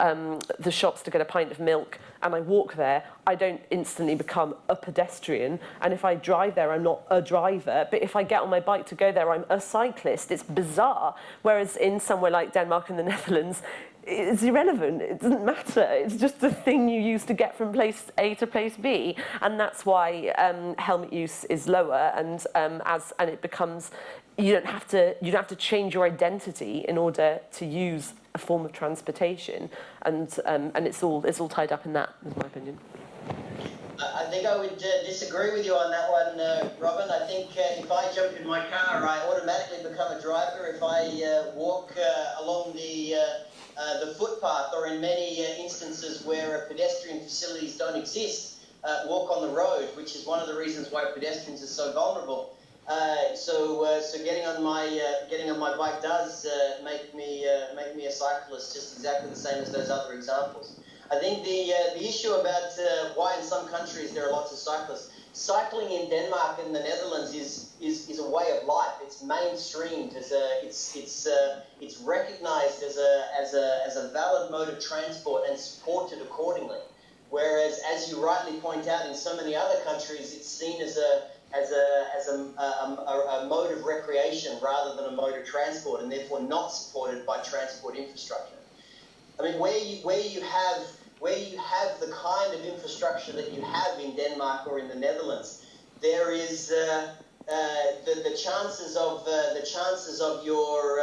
the shops to get a pint of milk and I walk there, I don't instantly become a pedestrian. And if I drive there, I'm not a driver. But if I get on my bike to go there, I'm a cyclist. It's bizarre. Whereas in somewhere like Denmark and the Netherlands, it's irrelevant. It doesn't matter. It's just a thing you use to get from place A to place B, and that's why helmet use is lower. And it becomes, you don't have to change your identity in order to use a form of transportation, and it's all tied up in that, in my opinion. I think I would disagree with you on that one, Robyn. I think if I jump in my car, I automatically become a driver. If I walk along the footpath, or in many instances where pedestrian facilities don't exist, walk on the road, which is one of the reasons why pedestrians are so vulnerable. So getting on my bike does make me a cyclist, just exactly the same as those other examples. I think the issue about why in some countries there are lots of cyclists. Cycling in Denmark and the Netherlands is a way of life. It's mainstreamed as it's recognised as a valid mode of transport and supported accordingly. Whereas, as you rightly point out, in so many other countries, it's seen as a mode of recreation rather than a mode of transport, and therefore not supported by transport infrastructure. I mean, where you have the kind of infrastructure that you have in Denmark or in the Netherlands, there is the chances of your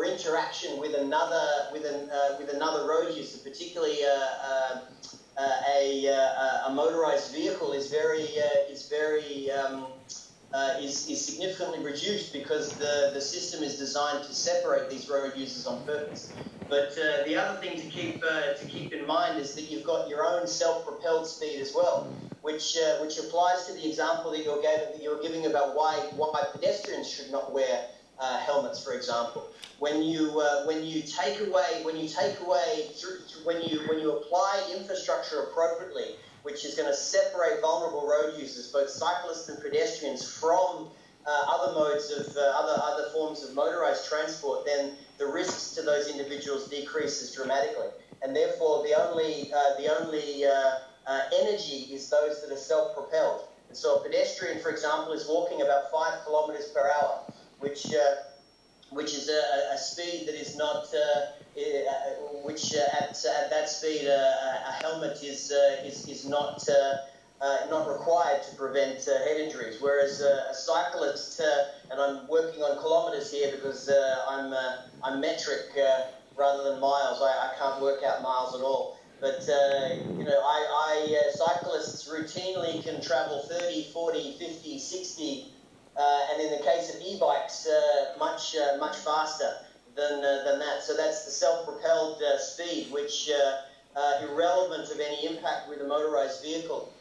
interaction with another road user, particularly a motorized vehicle, is significantly reduced because the system is designed to separate these road users on purpose. But the other thing to keep in mind is that you've got your own self-propelled speed as well, which applies to the example that you're giving about why pedestrians should not wear helmets, for example. When you apply infrastructure appropriately, which is going to separate vulnerable road users, both cyclists and pedestrians, from other modes of other forms of motorized transport, then the risks to those individuals decreases dramatically, and therefore the only energy is those that are self-propelled. And so a pedestrian, for example, is walking about 5 kilometers per hour, which is a speed that is not, which at that speed a helmet is not required to prevent head injuries. Whereas a cyclist, and I'm working on kilometers here because I'm metric rather than miles. I can't work out miles at all. But cyclists routinely can travel 30, 40, 50, 60. And in the case of e-bikes, much faster than that. So that's the self-propelled speed, which, irrelevant of any impact with a motorized vehicle,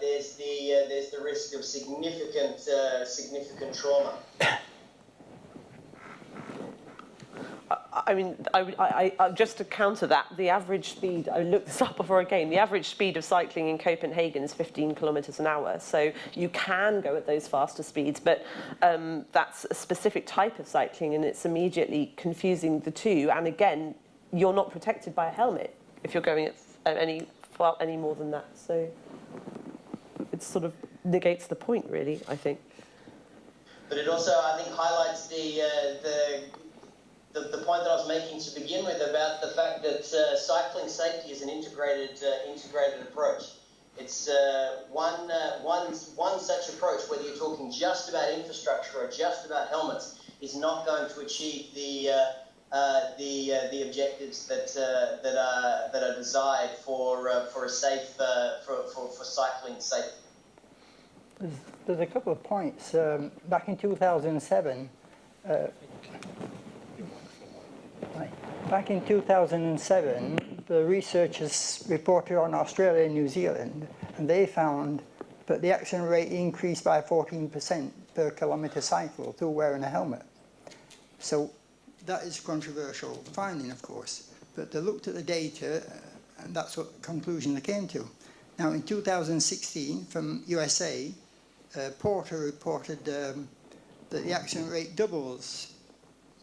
there's the risk of significant trauma. I mean, I just to counter that, the average speed, I looked this up before again, the average speed of cycling in Copenhagen is 15 kilometres an hour. So you can go at those faster speeds, but that's a specific type of cycling, and it's immediately confusing the two. And again, you're not protected by a helmet if you're going at any more than that. So it sort of negates the point, really, I think. But it also, I think, highlights the point that I was making to begin with about the fact that cycling safety is an integrated approach. It's one such approach, whether you're talking just about infrastructure or just about helmets, is not going to achieve the objectives that are desired for a safe for cycling safety. There's a couple of points. Back in 2007. Back in 2007, the researchers reported on Australia and New Zealand, and they found that the accident rate increased by 14% per kilometre cycled through wearing a helmet. So that is a controversial finding, of course, but they looked at the data, and that's what conclusion they came to. Now, in 2016, from USA, Porter reported that the accident rate doubles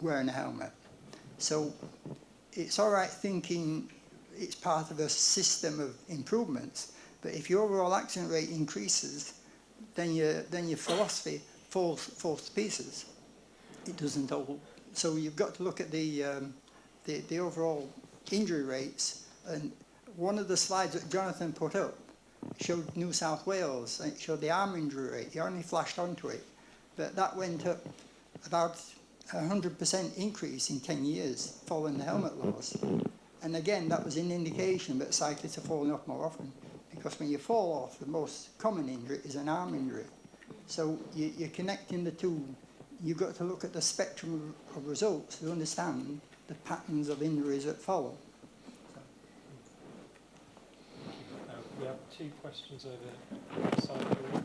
wearing a helmet. So it's all right thinking it's part of a system of improvements, but if your overall accident rate increases, then your philosophy falls to pieces. It doesn't hold. So you've got to look at the overall injury rates. And one of the slides that Jonathon put up showed New South Wales, and it showed the arm injury rate. He only flashed onto it, but that went up about 100% increase in 10 years following the helmet laws. And again, that was an indication that cyclists are falling off more often, because when you fall off, the most common injury is an arm injury. So you're connecting the two. You've got to look at the spectrum of results to understand the patterns of injuries that follow. We have 2 questions over the side of the room.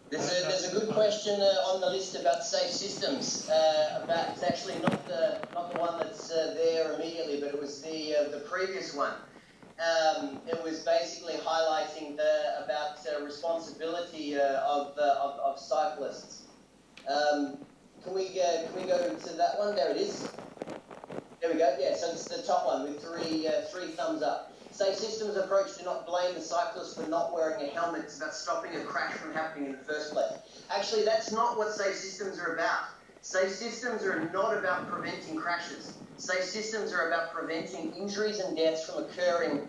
There's a good question on the list about safe systems. It's actually not the one that's there immediately, but it was the previous one. It was basically highlighting about responsibility of cyclists. Can we go to that one? There it is. There we go. Yeah. So it's the top one with three thumbs up. Safe systems approach do not blame the cyclist for not wearing a helmet. It's about stopping a crash from happening in the first place. Actually, that's not what safe systems are about. Safe systems are not about preventing crashes. Safe systems are about preventing injuries and deaths from occurring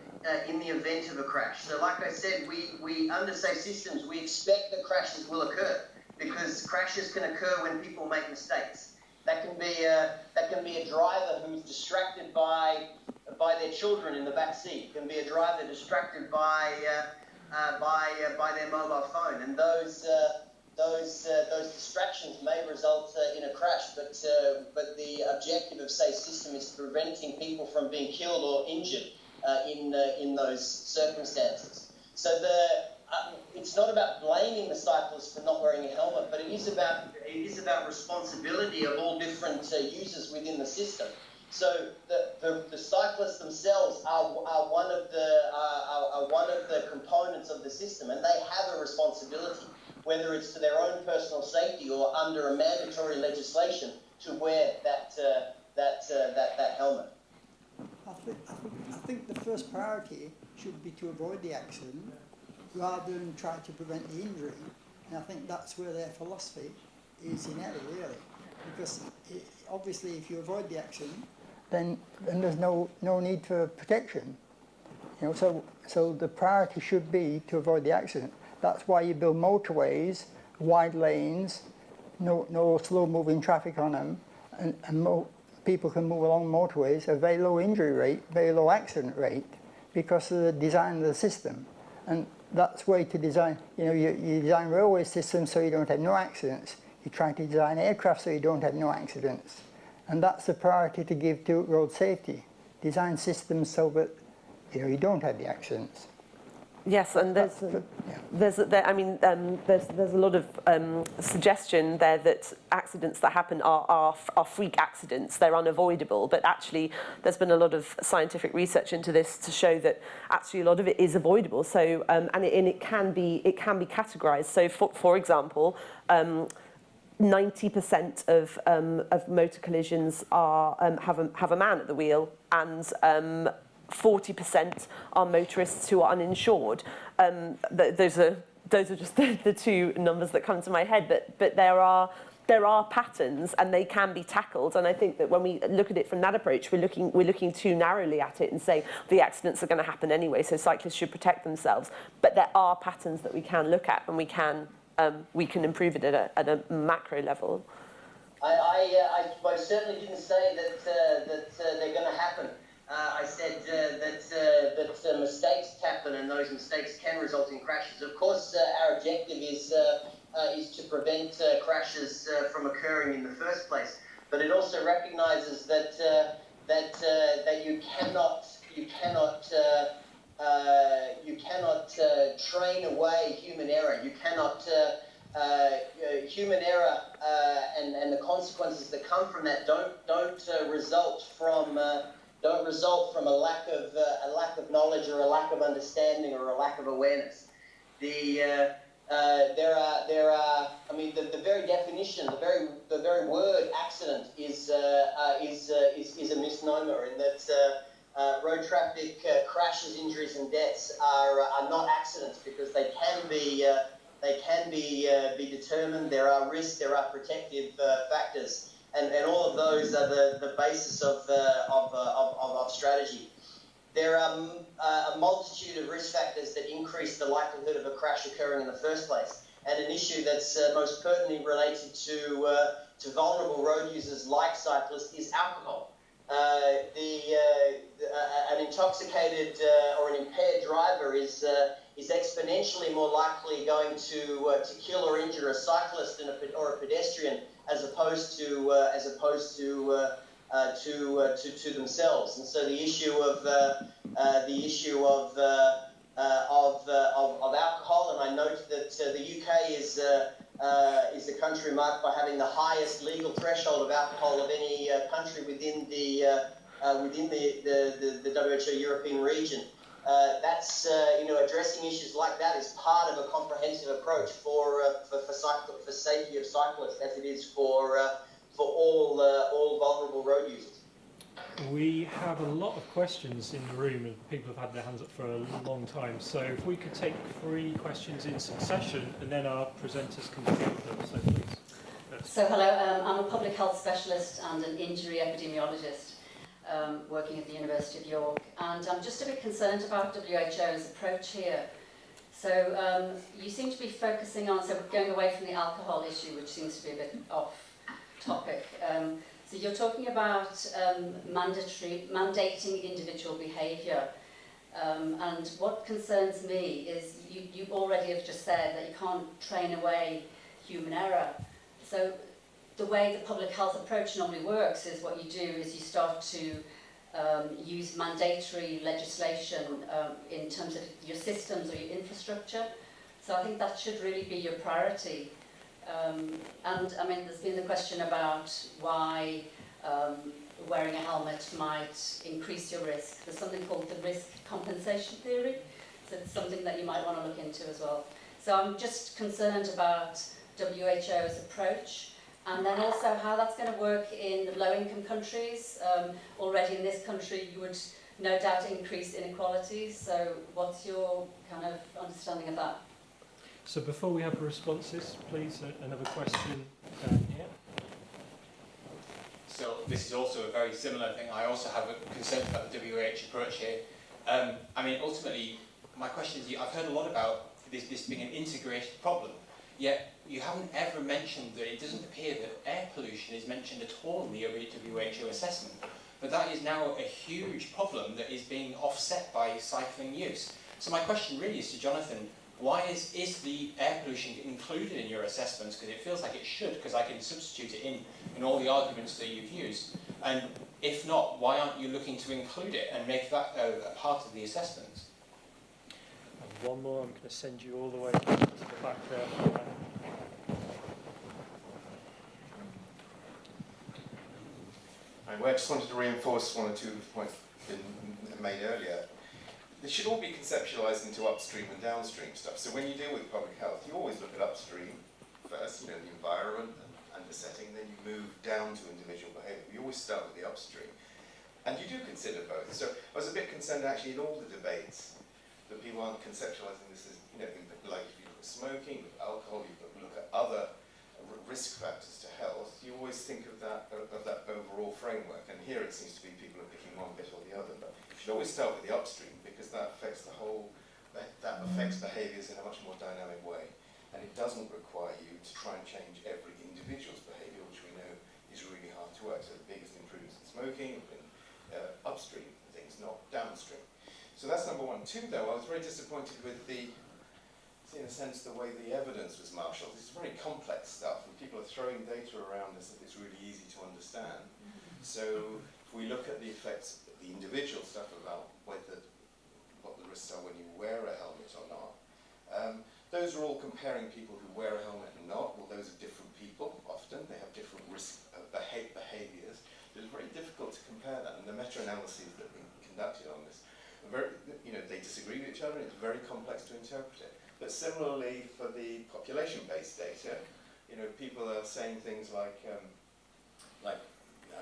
in the event of a crash. So like I said, we under safe systems, we expect that crashes will occur because crashes can occur when people make mistakes. That can be a driver who's distracted by their children in the back seat. It can be a driver distracted by their mobile phone, and those distractions may result in a crash. But the objective of safe system is preventing people from being killed or injured in those circumstances. So it's not about blaming the cyclist for not wearing a helmet, but it is about responsibility of all different users within the system. So the cyclists themselves are one of the components of the system, and they have a responsibility, whether it's to their own personal safety or under a mandatory legislation, to wear that helmet. I think the first priority should be to avoid the accident rather than try to prevent the injury. And I think that's where their philosophy is in error, really. Because obviously if you avoid the accident, then there's no need for protection. You know, so the priority should be to avoid the accident. That's why you build motorways, wide lanes, no slow-moving traffic on them, and people can move along motorways, a very low injury rate, very low accident rate, because of the design of the system. And that's way to design, you know, you design railway systems so you don't have no accidents. You try to design aircraft so you don't have no accidents. And that's the priority to give to road safety. Design systems so that, you know, you don't have the accidents. Yes, and there's a lot of suggestion there that accidents that happen are freak accidents. They're unavoidable, but actually there's been a lot of scientific research into this to show that actually a lot of it is avoidable. So and it can be categorized. So for example, 90% of motor collisions have a man at the wheel, and 40% are motorists who are uninsured. Those are just the two numbers that come to my head. But there are patterns, and they can be tackled. And I think that when we look at it from that approach, we're looking too narrowly at it and say the accidents are going to happen anyway, so cyclists should protect themselves. But there are patterns that we can look at, and we can improve it at a macro level. I certainly didn't say that they're going to happen. I said that mistakes happen, and those mistakes can result in crashes. Of course, our objective is to prevent crashes from occurring in the first place. But it also recognises that you cannot train away human error. You cannot human error and the consequences that come from that don't result from a lack of knowledge or a lack of understanding or a lack of awareness. The very definition, the very word accident is a misnomer, in that road traffic crashes, injuries, and deaths are not accidents, because they can be determined. There are risks, there are protective factors. And all of those are the basis of strategy. There are a multitude of risk factors that increase the likelihood of a crash occurring in the first place. And an issue that's most pertinently related to vulnerable road users like cyclists is alcohol. An intoxicated or an impaired driver is exponentially more likely going to kill or injure a cyclist or a pedestrian as opposed to themselves. And so the issue of alcohol, and I note that the UK is the country marked by having the highest legal threshold of alcohol of any country within the WHO European region. That's addressing issues like that is part of a comprehensive approach for safety of cyclists, as it is for all vulnerable road users. We have a lot of questions in the room and people have had their hands up for a long time. So if we could take 3 questions in succession and then our presenters can field them. So please. So hello, I'm a public health specialist and an injury epidemiologist working at the University of York. And I'm just a bit concerned about WHO's approach here. So you seem to be focusing on, so going away from the alcohol issue, which seems to be a bit off topic. So you're talking about mandating individual behaviour. And what concerns me is you already have just said that you can't train away human error. So the way the public health approach normally works is what you do is you start to use mandatory legislation in terms of your systems or your infrastructure. So I think that should really be your priority. And I mean, there's been the question about why wearing a helmet might increase your risk. There's something called the risk compensation theory. So it's something that you might want to look into as well. So I'm just concerned about WHO's approach, and then also how that's going to work in low-income countries. Already in this country, you would no doubt increase inequalities. So what's your kind of understanding of that? So before we have the responses, please, another question down here. So this is also a very similar thing. I also have a concern about the WH approach here. I mean, ultimately, my question is, I've heard a lot about this being an integrated problem, yet you haven't ever mentioned that it doesn't appear that air pollution is mentioned at all in the WHO assessment. But that is now a huge problem that is being offset by cycling use. So my question really is to Jonathon, why is the air pollution included in your assessments? Because it feels like it should, because I can substitute it in all the arguments that you've used. And if not, why aren't you looking to include it and make that a part of the assessments? And one more, I'm going to send you all the way to the back there. I just wanted to reinforce one or two points been made earlier. They should all be conceptualised into upstream and downstream stuff. So when you deal with public health, you always look at upstream first, the environment and the setting, then you move down to individual behaviour. You always start with the upstream. And you do consider both. So I was a bit concerned actually in all the debates that people aren't conceptualising this as, like if you look at smoking, with alcohol, you look at other risk factors to health, you always think of that overall framework. And here it seems to be people are picking one bit or the other. But you should always start with the upstream because that affects that affects behaviours in a much more dynamic way. And it doesn't require you to try and change every individual's behaviour, which we know is really hard to work. So the biggest improvements in smoking have been upstream things, not downstream. So that's number one. Two, though, I was very disappointed with in a sense, the way the evidence was marshalled. This is very complex stuff, and people are throwing data around as if it's really easy to understand. So if we look at the effects, the individual stuff about what the risks are when you wear a helmet or not, those are all comparing people who wear a helmet and not. Well, those are different people, often. They have different risk behaviours. It's very difficult to compare that, and the meta-analyses that have been conducted on this, they disagree with each other, and it's very complex to interpret it. But similarly, for the population-based data, people are saying things like our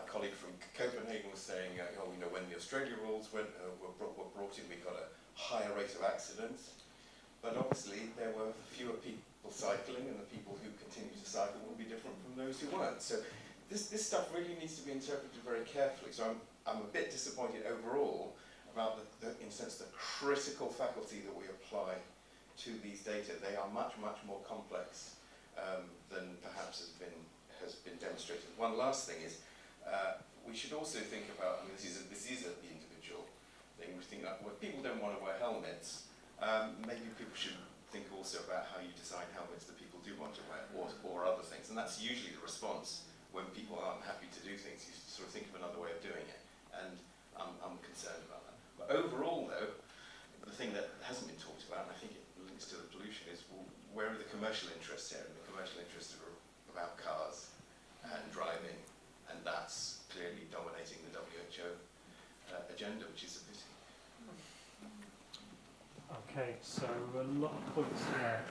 colleague from Copenhagen was saying, when the Australia rules were brought in, we got a higher rate of accidents. But obviously, there were fewer people cycling, and the people who continue to cycle will be different from those who weren't. So this stuff really needs to be interpreted very carefully. So I'm a bit disappointed overall about in a sense, the critical faculty that we apply to these data. They are much, much more complex than perhaps has been demonstrated. One last thing is, we should also think about, this is at the individual thing, we think that when people don't want to wear helmets, maybe people should think also about how you design helmets that people do want to wear, or other things. And that's usually the response when people aren't happy to do things. You sort of think of another way of doing it. And I'm concerned about that. But overall, though, the thing that hasn't been talked about, and I think it links to the pollution, is where are the commercial interests here? And the commercial interests are about cars and driving, and that's clearly dominating the WHO agenda, which is a pity. Okay, so a lot of points there.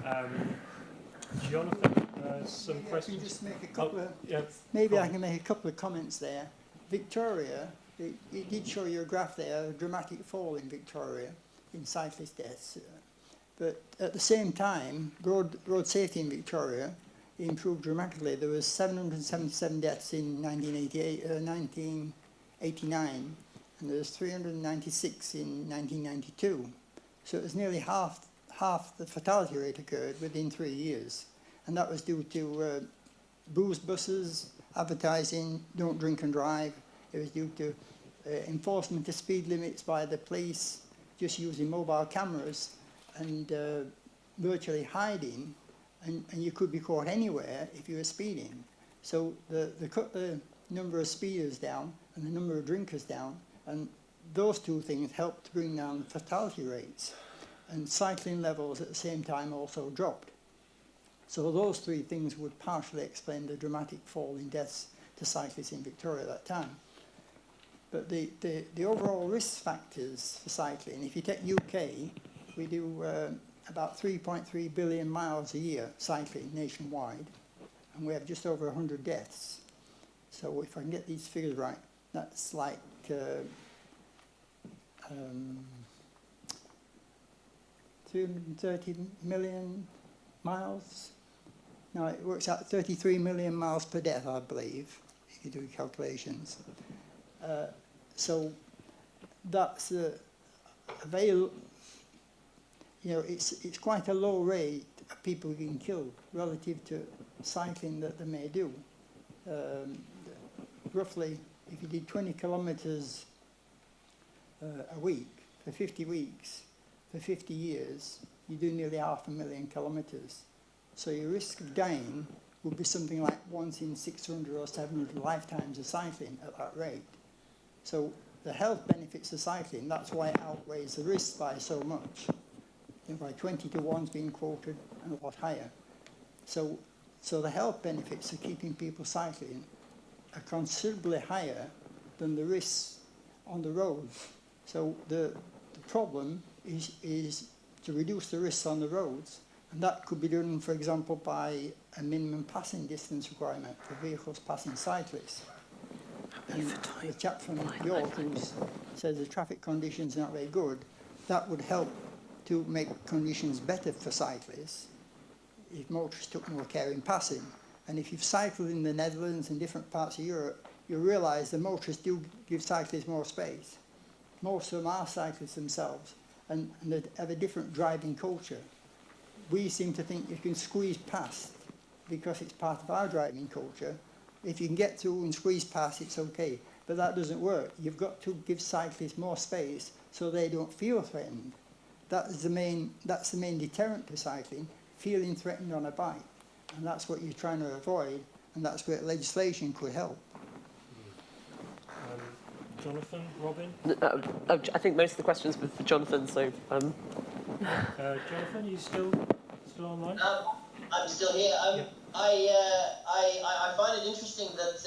Jonathon, some questions? Just make a couple of, yeah, maybe I can make a couple of comments there. Victoria it did show you a graph there, a dramatic fall in Victoria in cyclist deaths. But at the same time, road safety in Victoria improved dramatically. There was 777 deaths in 1989, and there was 396 in 1992. So it was nearly half the fatality rate occurred within 3 years. And that was due to booze buses, advertising, don't drink and drive. It was due to enforcement of speed limits by the police, just using mobile cameras and virtually hiding, and you could be caught anywhere if you were speeding. So they cut the number of speeders down and the number of drinkers down, and those two things helped to bring down the fatality rates. And cycling levels at the same time also dropped. So those three things would partially explain the dramatic fall in deaths to cyclists in Victoria at that time. But the overall risk factors for cycling, if you take UK, we do about 3.3 billion miles a year cycling nationwide, and we have just over 100 deaths. So if I can get these figures right, that's like 330 million miles. No, it works out 33 million miles per death, I believe, if you do calculations. So that's a very, you know, it's quite a low rate of people getting killed relative to cycling that they may do. Roughly, if you did 20 kilometers a week for 50 weeks, for 50 years, you do nearly 500,000 kilometers. So your risk of dying would be something like once in 600 or 700 lifetimes of cycling at that rate. So the health benefits of cycling, that's why it outweighs the risks by so much. By 20 to 1's being quoted and a lot higher. So the health benefits of keeping people cycling are considerably higher than the risks on the roads. So the problem is to reduce the risks on the roads, and that could be done, for example, by a minimum passing distance requirement for vehicles passing cyclists. And the chap from York who says the traffic conditions are not very good, that would help to make conditions better for cyclists if motorists took more care in passing. And if you've cycled in the Netherlands and different parts of Europe, you'll realise the motorists do give cyclists more space. Most of them are cyclists themselves, and they have a different driving culture. We seem to think you can squeeze past because it's part of our driving culture. If you can get through and squeeze past, it's okay. But that doesn't work. You've got to give cyclists more space so they don't feel threatened. That's the main deterrent to cycling, feeling threatened on a bike. And that's what you're trying to avoid, and that's where legislation could help. Jonathon, Robyn? I think most of the questions were for Jonathon, so... Jonathon, you still online? I'm still here. Yep. I find it interesting that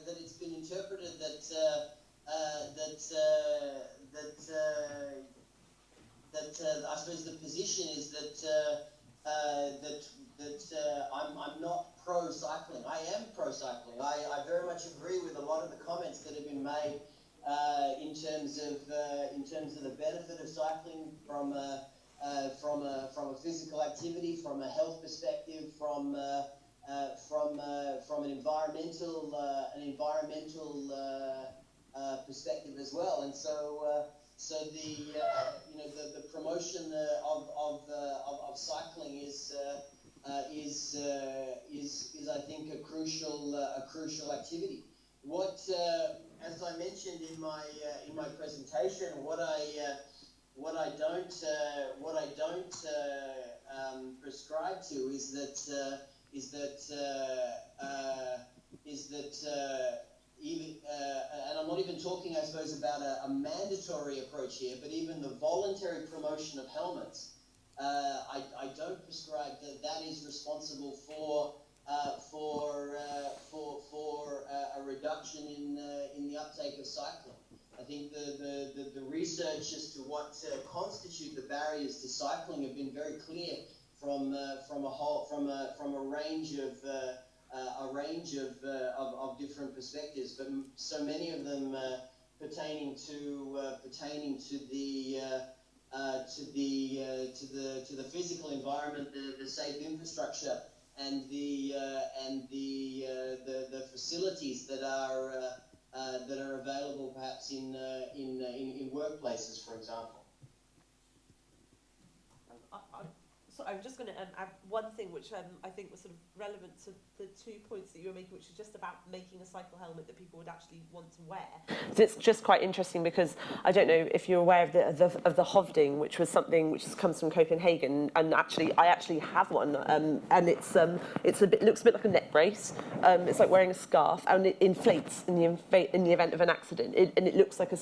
that it's been interpreted that I suppose the position is that I'm not pro-cycling. I am pro-cycling. I very much agree with a lot of the comments that have been made in terms of the benefit of cycling from a physical activity, from a health perspective, from an environmental perspective as well. And so the promotion of cycling is I think a crucial activity. What as I mentioned in my presentation, what I don't prescribe to is that even and I'm not even talking, I suppose, about a mandatory approach here, but even the voluntary promotion of helmets. I don't prescribe that is responsible for a reduction in the uptake of cycling. I think the research as to what constitute the barriers to cycling have been very clear from a range of different perspectives, but so many of them pertaining to the physical environment, the safe infrastructure, and the facilities that are available, perhaps in workplaces, for example. So I'm just going to add one thing which I think was sort of relevant to the 2 points that you were making, which is just about making a cycle helmet that people would actually want to wear. So it's just quite interesting because I don't know if you're aware of the Hovding, which was something which comes from Copenhagen, and I actually have one, and it looks a bit like a neck brace. It's like wearing a scarf, and it inflates in the event of an accident, and it looks like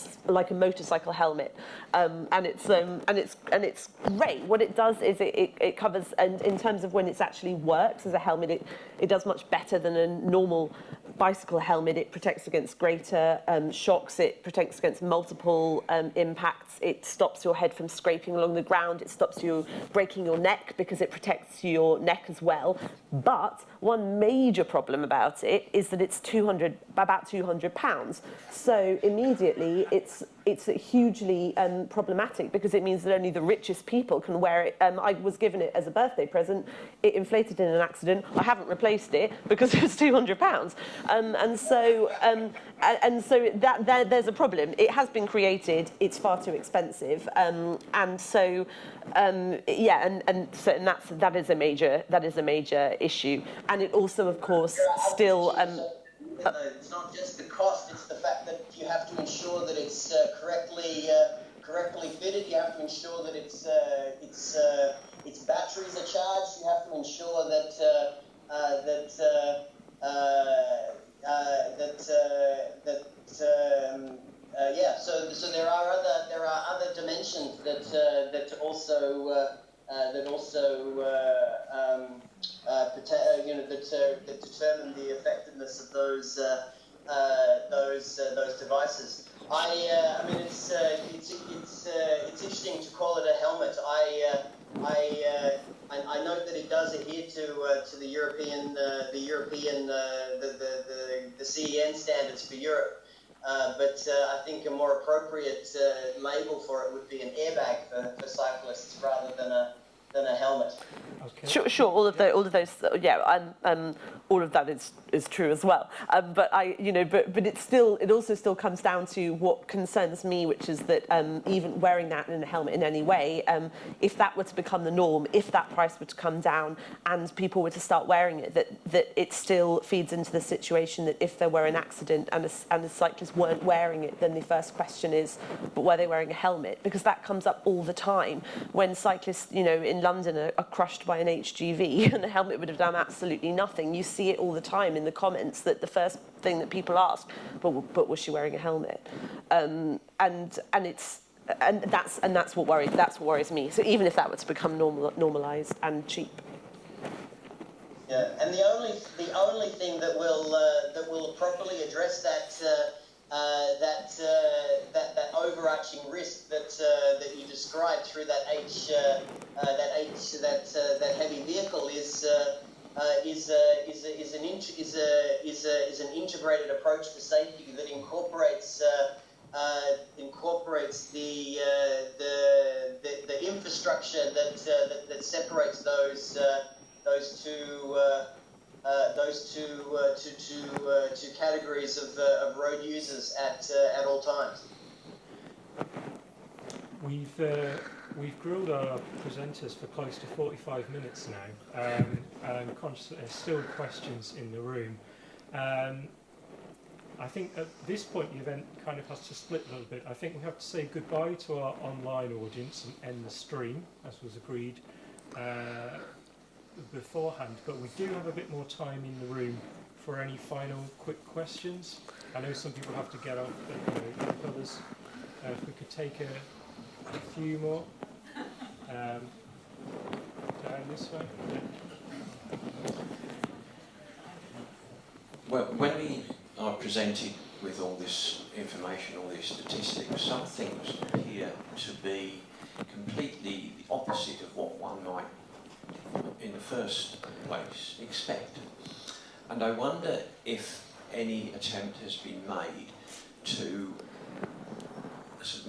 a motorcycle helmet, and it's great. What it does is it covers, and in terms of when it actually works as a helmet, it does much better than a normal bicycle helmet. It protects against greater shocks, it protects against multiple impacts, it stops your head from scraping along the ground, it stops you breaking your neck because it protects your neck as well. But one major problem about it is that it's about £200. So immediately it's hugely problematic, because it means that only the richest people can wear it. I was given it as a birthday present. It inflated in an accident. I haven't replaced it because it's £200. There's a problem. It has been created. It's far too expensive, that is a major issue. And it also, of course, still. It's not just the cost; it's the fact that you have to ensure that it's correctly fitted. You have to ensure that its batteries are charged. You have to ensure that So there are other dimensions that determine the effectiveness of those devices. I mean, it's interesting to call it a helmet. I note that it does adhere to the European the CEN standards for Europe. But I think a more appropriate label for it would be an airbag for cyclists rather than a helmet. Okay. Sure. All of those, all of that is true as well. But it also still comes down to what concerns me, which is that even wearing that in a helmet in any way, if that were to become the norm, if that price were to come down, and people were to start wearing it, that it still feeds into the situation that if there were an accident and the cyclists weren't wearing it, then the first question is, but were they wearing a helmet? Because that comes up all the time when cyclists, in London are crushed by an HGV and the helmet would have done absolutely nothing. You see it all the time in the comments that the first thing that people ask, but was she wearing a helmet? And that's what worries me. So even if that were to become normalised and cheap. Yeah, and the only thing that will properly address that overarching risk that you described through that heavy vehicle is an integrated approach to safety that incorporates the infrastructure that separates those two categories of road users at all times. We've grilled our presenters for close to 45 minutes now, and I'm conscious that there's still questions in the room. I think at this point the event kind of has to split a little bit. I think we have to say goodbye to our online audience and end the stream, as was agreed beforehand, but we do have a bit more time in the room for any final quick questions. I know some people have to get off, but others, if we could take a few more. Down this way. Well, when we are presented with all this information, all these statistics, some things appear to be completely the opposite of what one might, in the first place, expect. And I wonder if any attempt has been made to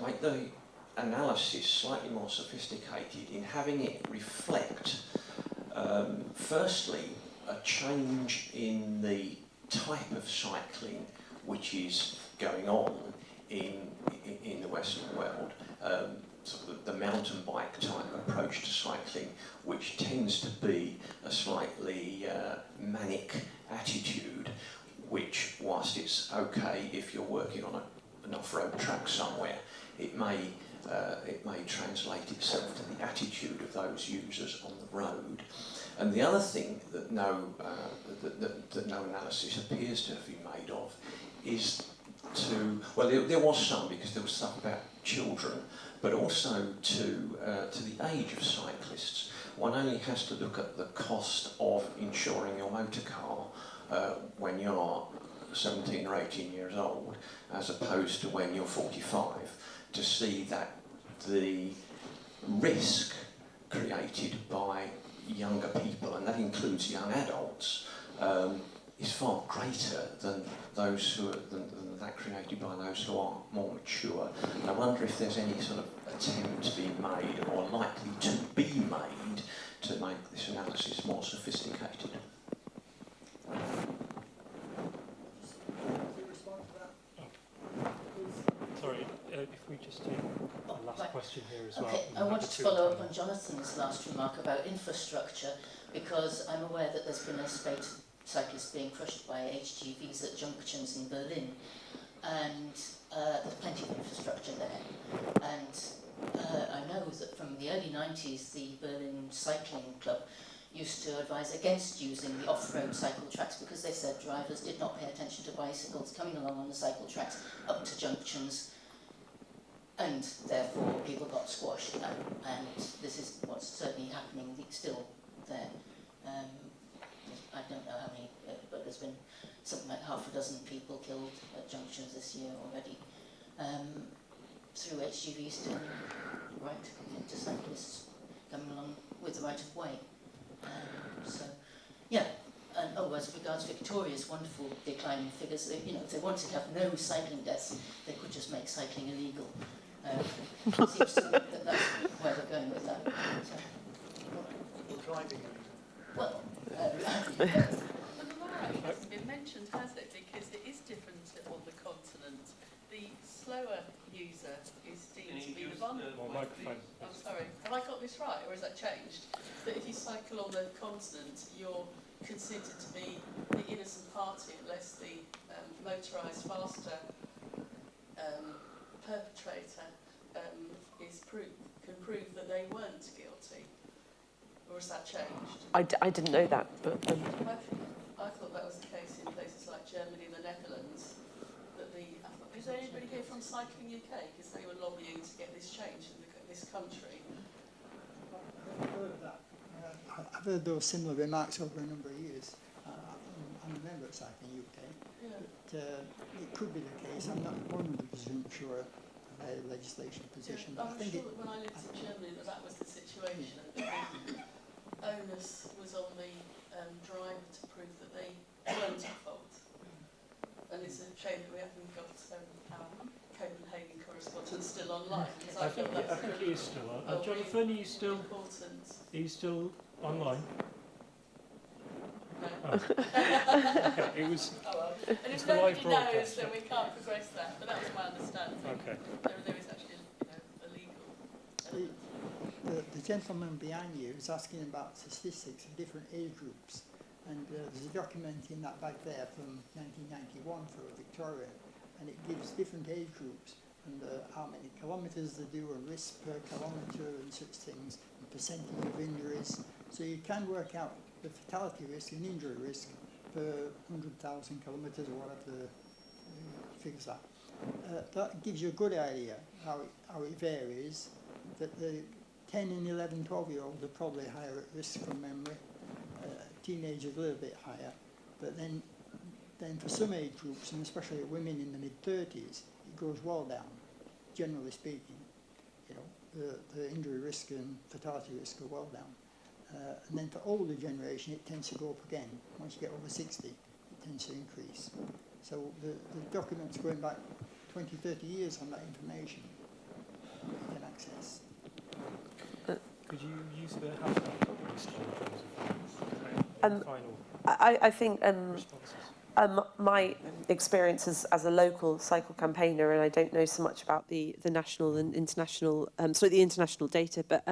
make the analysis slightly more sophisticated in having it reflect, firstly, a change in the type of cycling which is going on in the Western world, sort of the mountain bike type approach to cycling, which tends to be a slightly manic attitude, which, whilst it's okay if you're working on an off-road track somewhere, it may translate itself to the attitude of those users on the road. And the other thing that no analysis appears to have been made of is to, well, there was some, because there was stuff about children, but also to the age of cyclists. One only has to look at the cost of insuring your motor car when you're 17 or 18 years old, as opposed to when you're 45, to see that the risk created by younger people, and that includes young adults, is far greater than those who are than that created by those who are more mature. And I wonder if there's any sort of attempt being made or likely to be made to make this analysis more sophisticated. Sorry, if we just take the last question here as well. Okay, I wanted to follow up on Jonathan's last remark about infrastructure, because I'm aware that there's been a spate of cyclists being crushed by HGVs at junctions in Berlin, and there's plenty of infrastructure there. And I know that from the early 90s, the Berlin Cycling Club used to advise against using the off-road cycle tracks, because they said drivers did not pay attention to bicycles coming along on the cycle tracks up to junctions, and therefore people got squashed. And this is what's certainly happening still there. I don't know how many, but there's been something like half a dozen people killed at junctions this year already, through HGVs turning right into cyclists coming along with the right of way. So, yeah. And as regards Victoria's wonderful declining figures, you know, if they wanted to have no cycling deaths, they could just make cycling illegal. It seems to me that that's where they're going with that. So, well, But the actually hasn't been mentioned, has it? Because it is different on the continent. The slower user is deemed to be the vulnerable. Microphone. I'm sorry. Have I got this right, or has that changed? That if you cycle on the continent, you're considered to be the innocent party unless the motorised faster perpetrator can prove that they weren't guilty. Or has that changed? I didn't know that, but... I thought that was the case in places like Germany and the Netherlands. Is there anybody here from Cycling UK? Because they were lobbying to get this changed in this country. I've heard of that. I've heard those similar remarks over a number of years. I'm a member of Cycling UK. Yeah. But it could be the case. I'm not 100% sure of their legislation position. Yeah, I I'm think sure that when I lived in Germany that was the situation. The onus was on the driver to prove that they weren't at fault. And it's a shame that we haven't got our Copenhagen correspondent still online. I think he is still on. Jonathon, are you still online? No. Oh. Okay, it was. Oh well. And if the live nobody knows, broadcast. then we can't progress that. But that was my understanding. Okay. There is actually, a legal element. the gentleman behind you is asking about statistics of different age groups. And there's a document in that bag there from 1991 for Victoria, and it gives different age groups and how many kilometres they do, and risk per kilometre and such things, and percentage of injuries. So you can work out the fatality risk and injury risk per 100,000 kilometres or whatever the figures are. That gives you a good idea how it varies, that the 10 and 11, 12-year-olds are probably higher at risk from memory. Teenagers a little bit higher, but then for some age groups, and especially women in the mid-30s, it goes well down, generally speaking. You know, the injury risk and fatality risk go well down. And then for older generation, it tends to go up again. Once you get over 60, it tends to increase. So the document's going back 20, 30 years on that information. access. Could you use the hashtag final I think responses? my experience as a local cycle campaigner, and I don't know so much about the national and international, the international data, but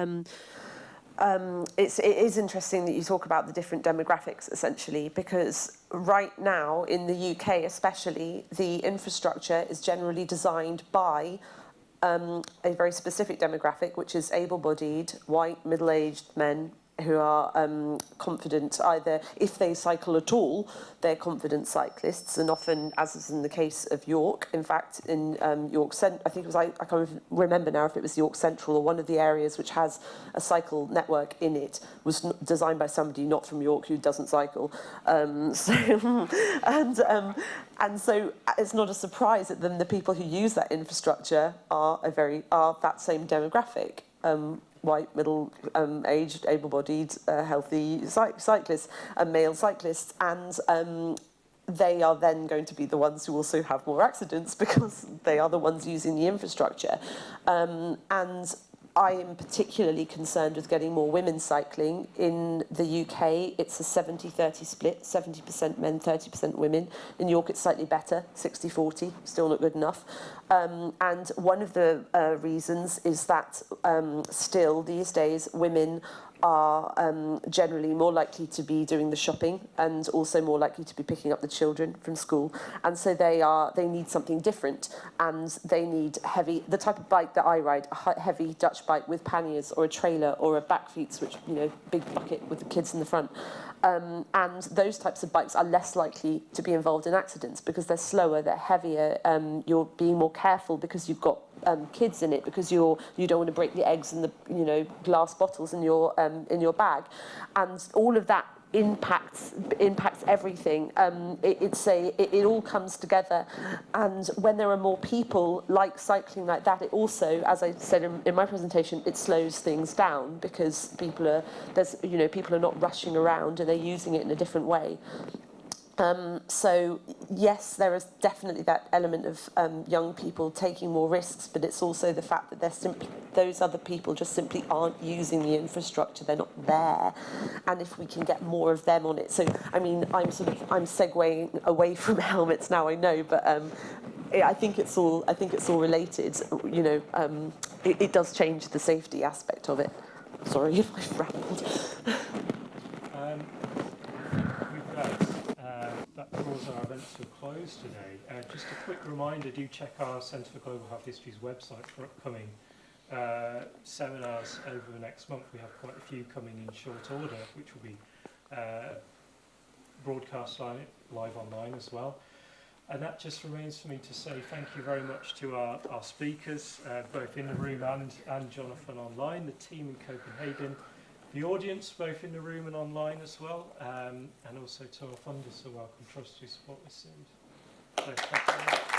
it is interesting that you talk about the different demographics, essentially, because right now, in the UK especially, the infrastructure is generally designed by a very specific demographic, which is able-bodied, white, middle-aged men who are confident, either if they cycle at all, they're confident cyclists, and often, as is in the case of York, in fact, in York Central, I think it was, I can't remember now if it was York Central or one of the areas which has a cycle network in it, was designed by somebody not from York who doesn't cycle. And so it's not a surprise that then the people who use that infrastructure are that same demographic. White, middle-aged, able-bodied, healthy cyclists, male cyclists, and they are then going to be the ones who also have more accidents because they are the ones using the infrastructure. And I am particularly concerned with getting more women cycling. In the UK, it's a 70-30 split, 70% men, 30% women. In York, it's slightly better, 60-40, still not good enough. And one of the reasons is that still these days women are generally more likely to be doing the shopping and also more likely to be picking up the children from school, and so they need something different, and they need the type of bike that I ride, a heavy Dutch bike with panniers or a trailer or a backfeets, which, big bucket with the kids in the front. And those types of bikes are less likely to be involved in accidents because they're slower, they're heavier, you're being more careful because you've got kids in it, because you don't want to break the eggs and the glass bottles in your bag, and all of that impacts everything. It all comes together, and when there are more people cycling like that, it also, as I said in my presentation, it slows things down because people are not rushing around and they're using it in a different way. So yes, there is definitely that element of young people taking more risks, but it's also the fact that those other people just simply aren't using the infrastructure. They're not there, and if we can get more of them on it. So I'm segueing away from helmets now, I know, but I think it's all related. It does change the safety aspect of it. Sorry if I've rambled. That draws our events to a close today. Just a quick reminder, do check our Centre for Global Health History's website for upcoming seminars over the next month. We have quite a few coming in short order, which will be broadcast live online as well. And that just remains for me to say thank you very much to our speakers, both in the room and Jonathon online, the team in Copenhagen, the audience, both in the room and online as well, and also to our funders who are welcome, trust to support this series. So, thank you very much.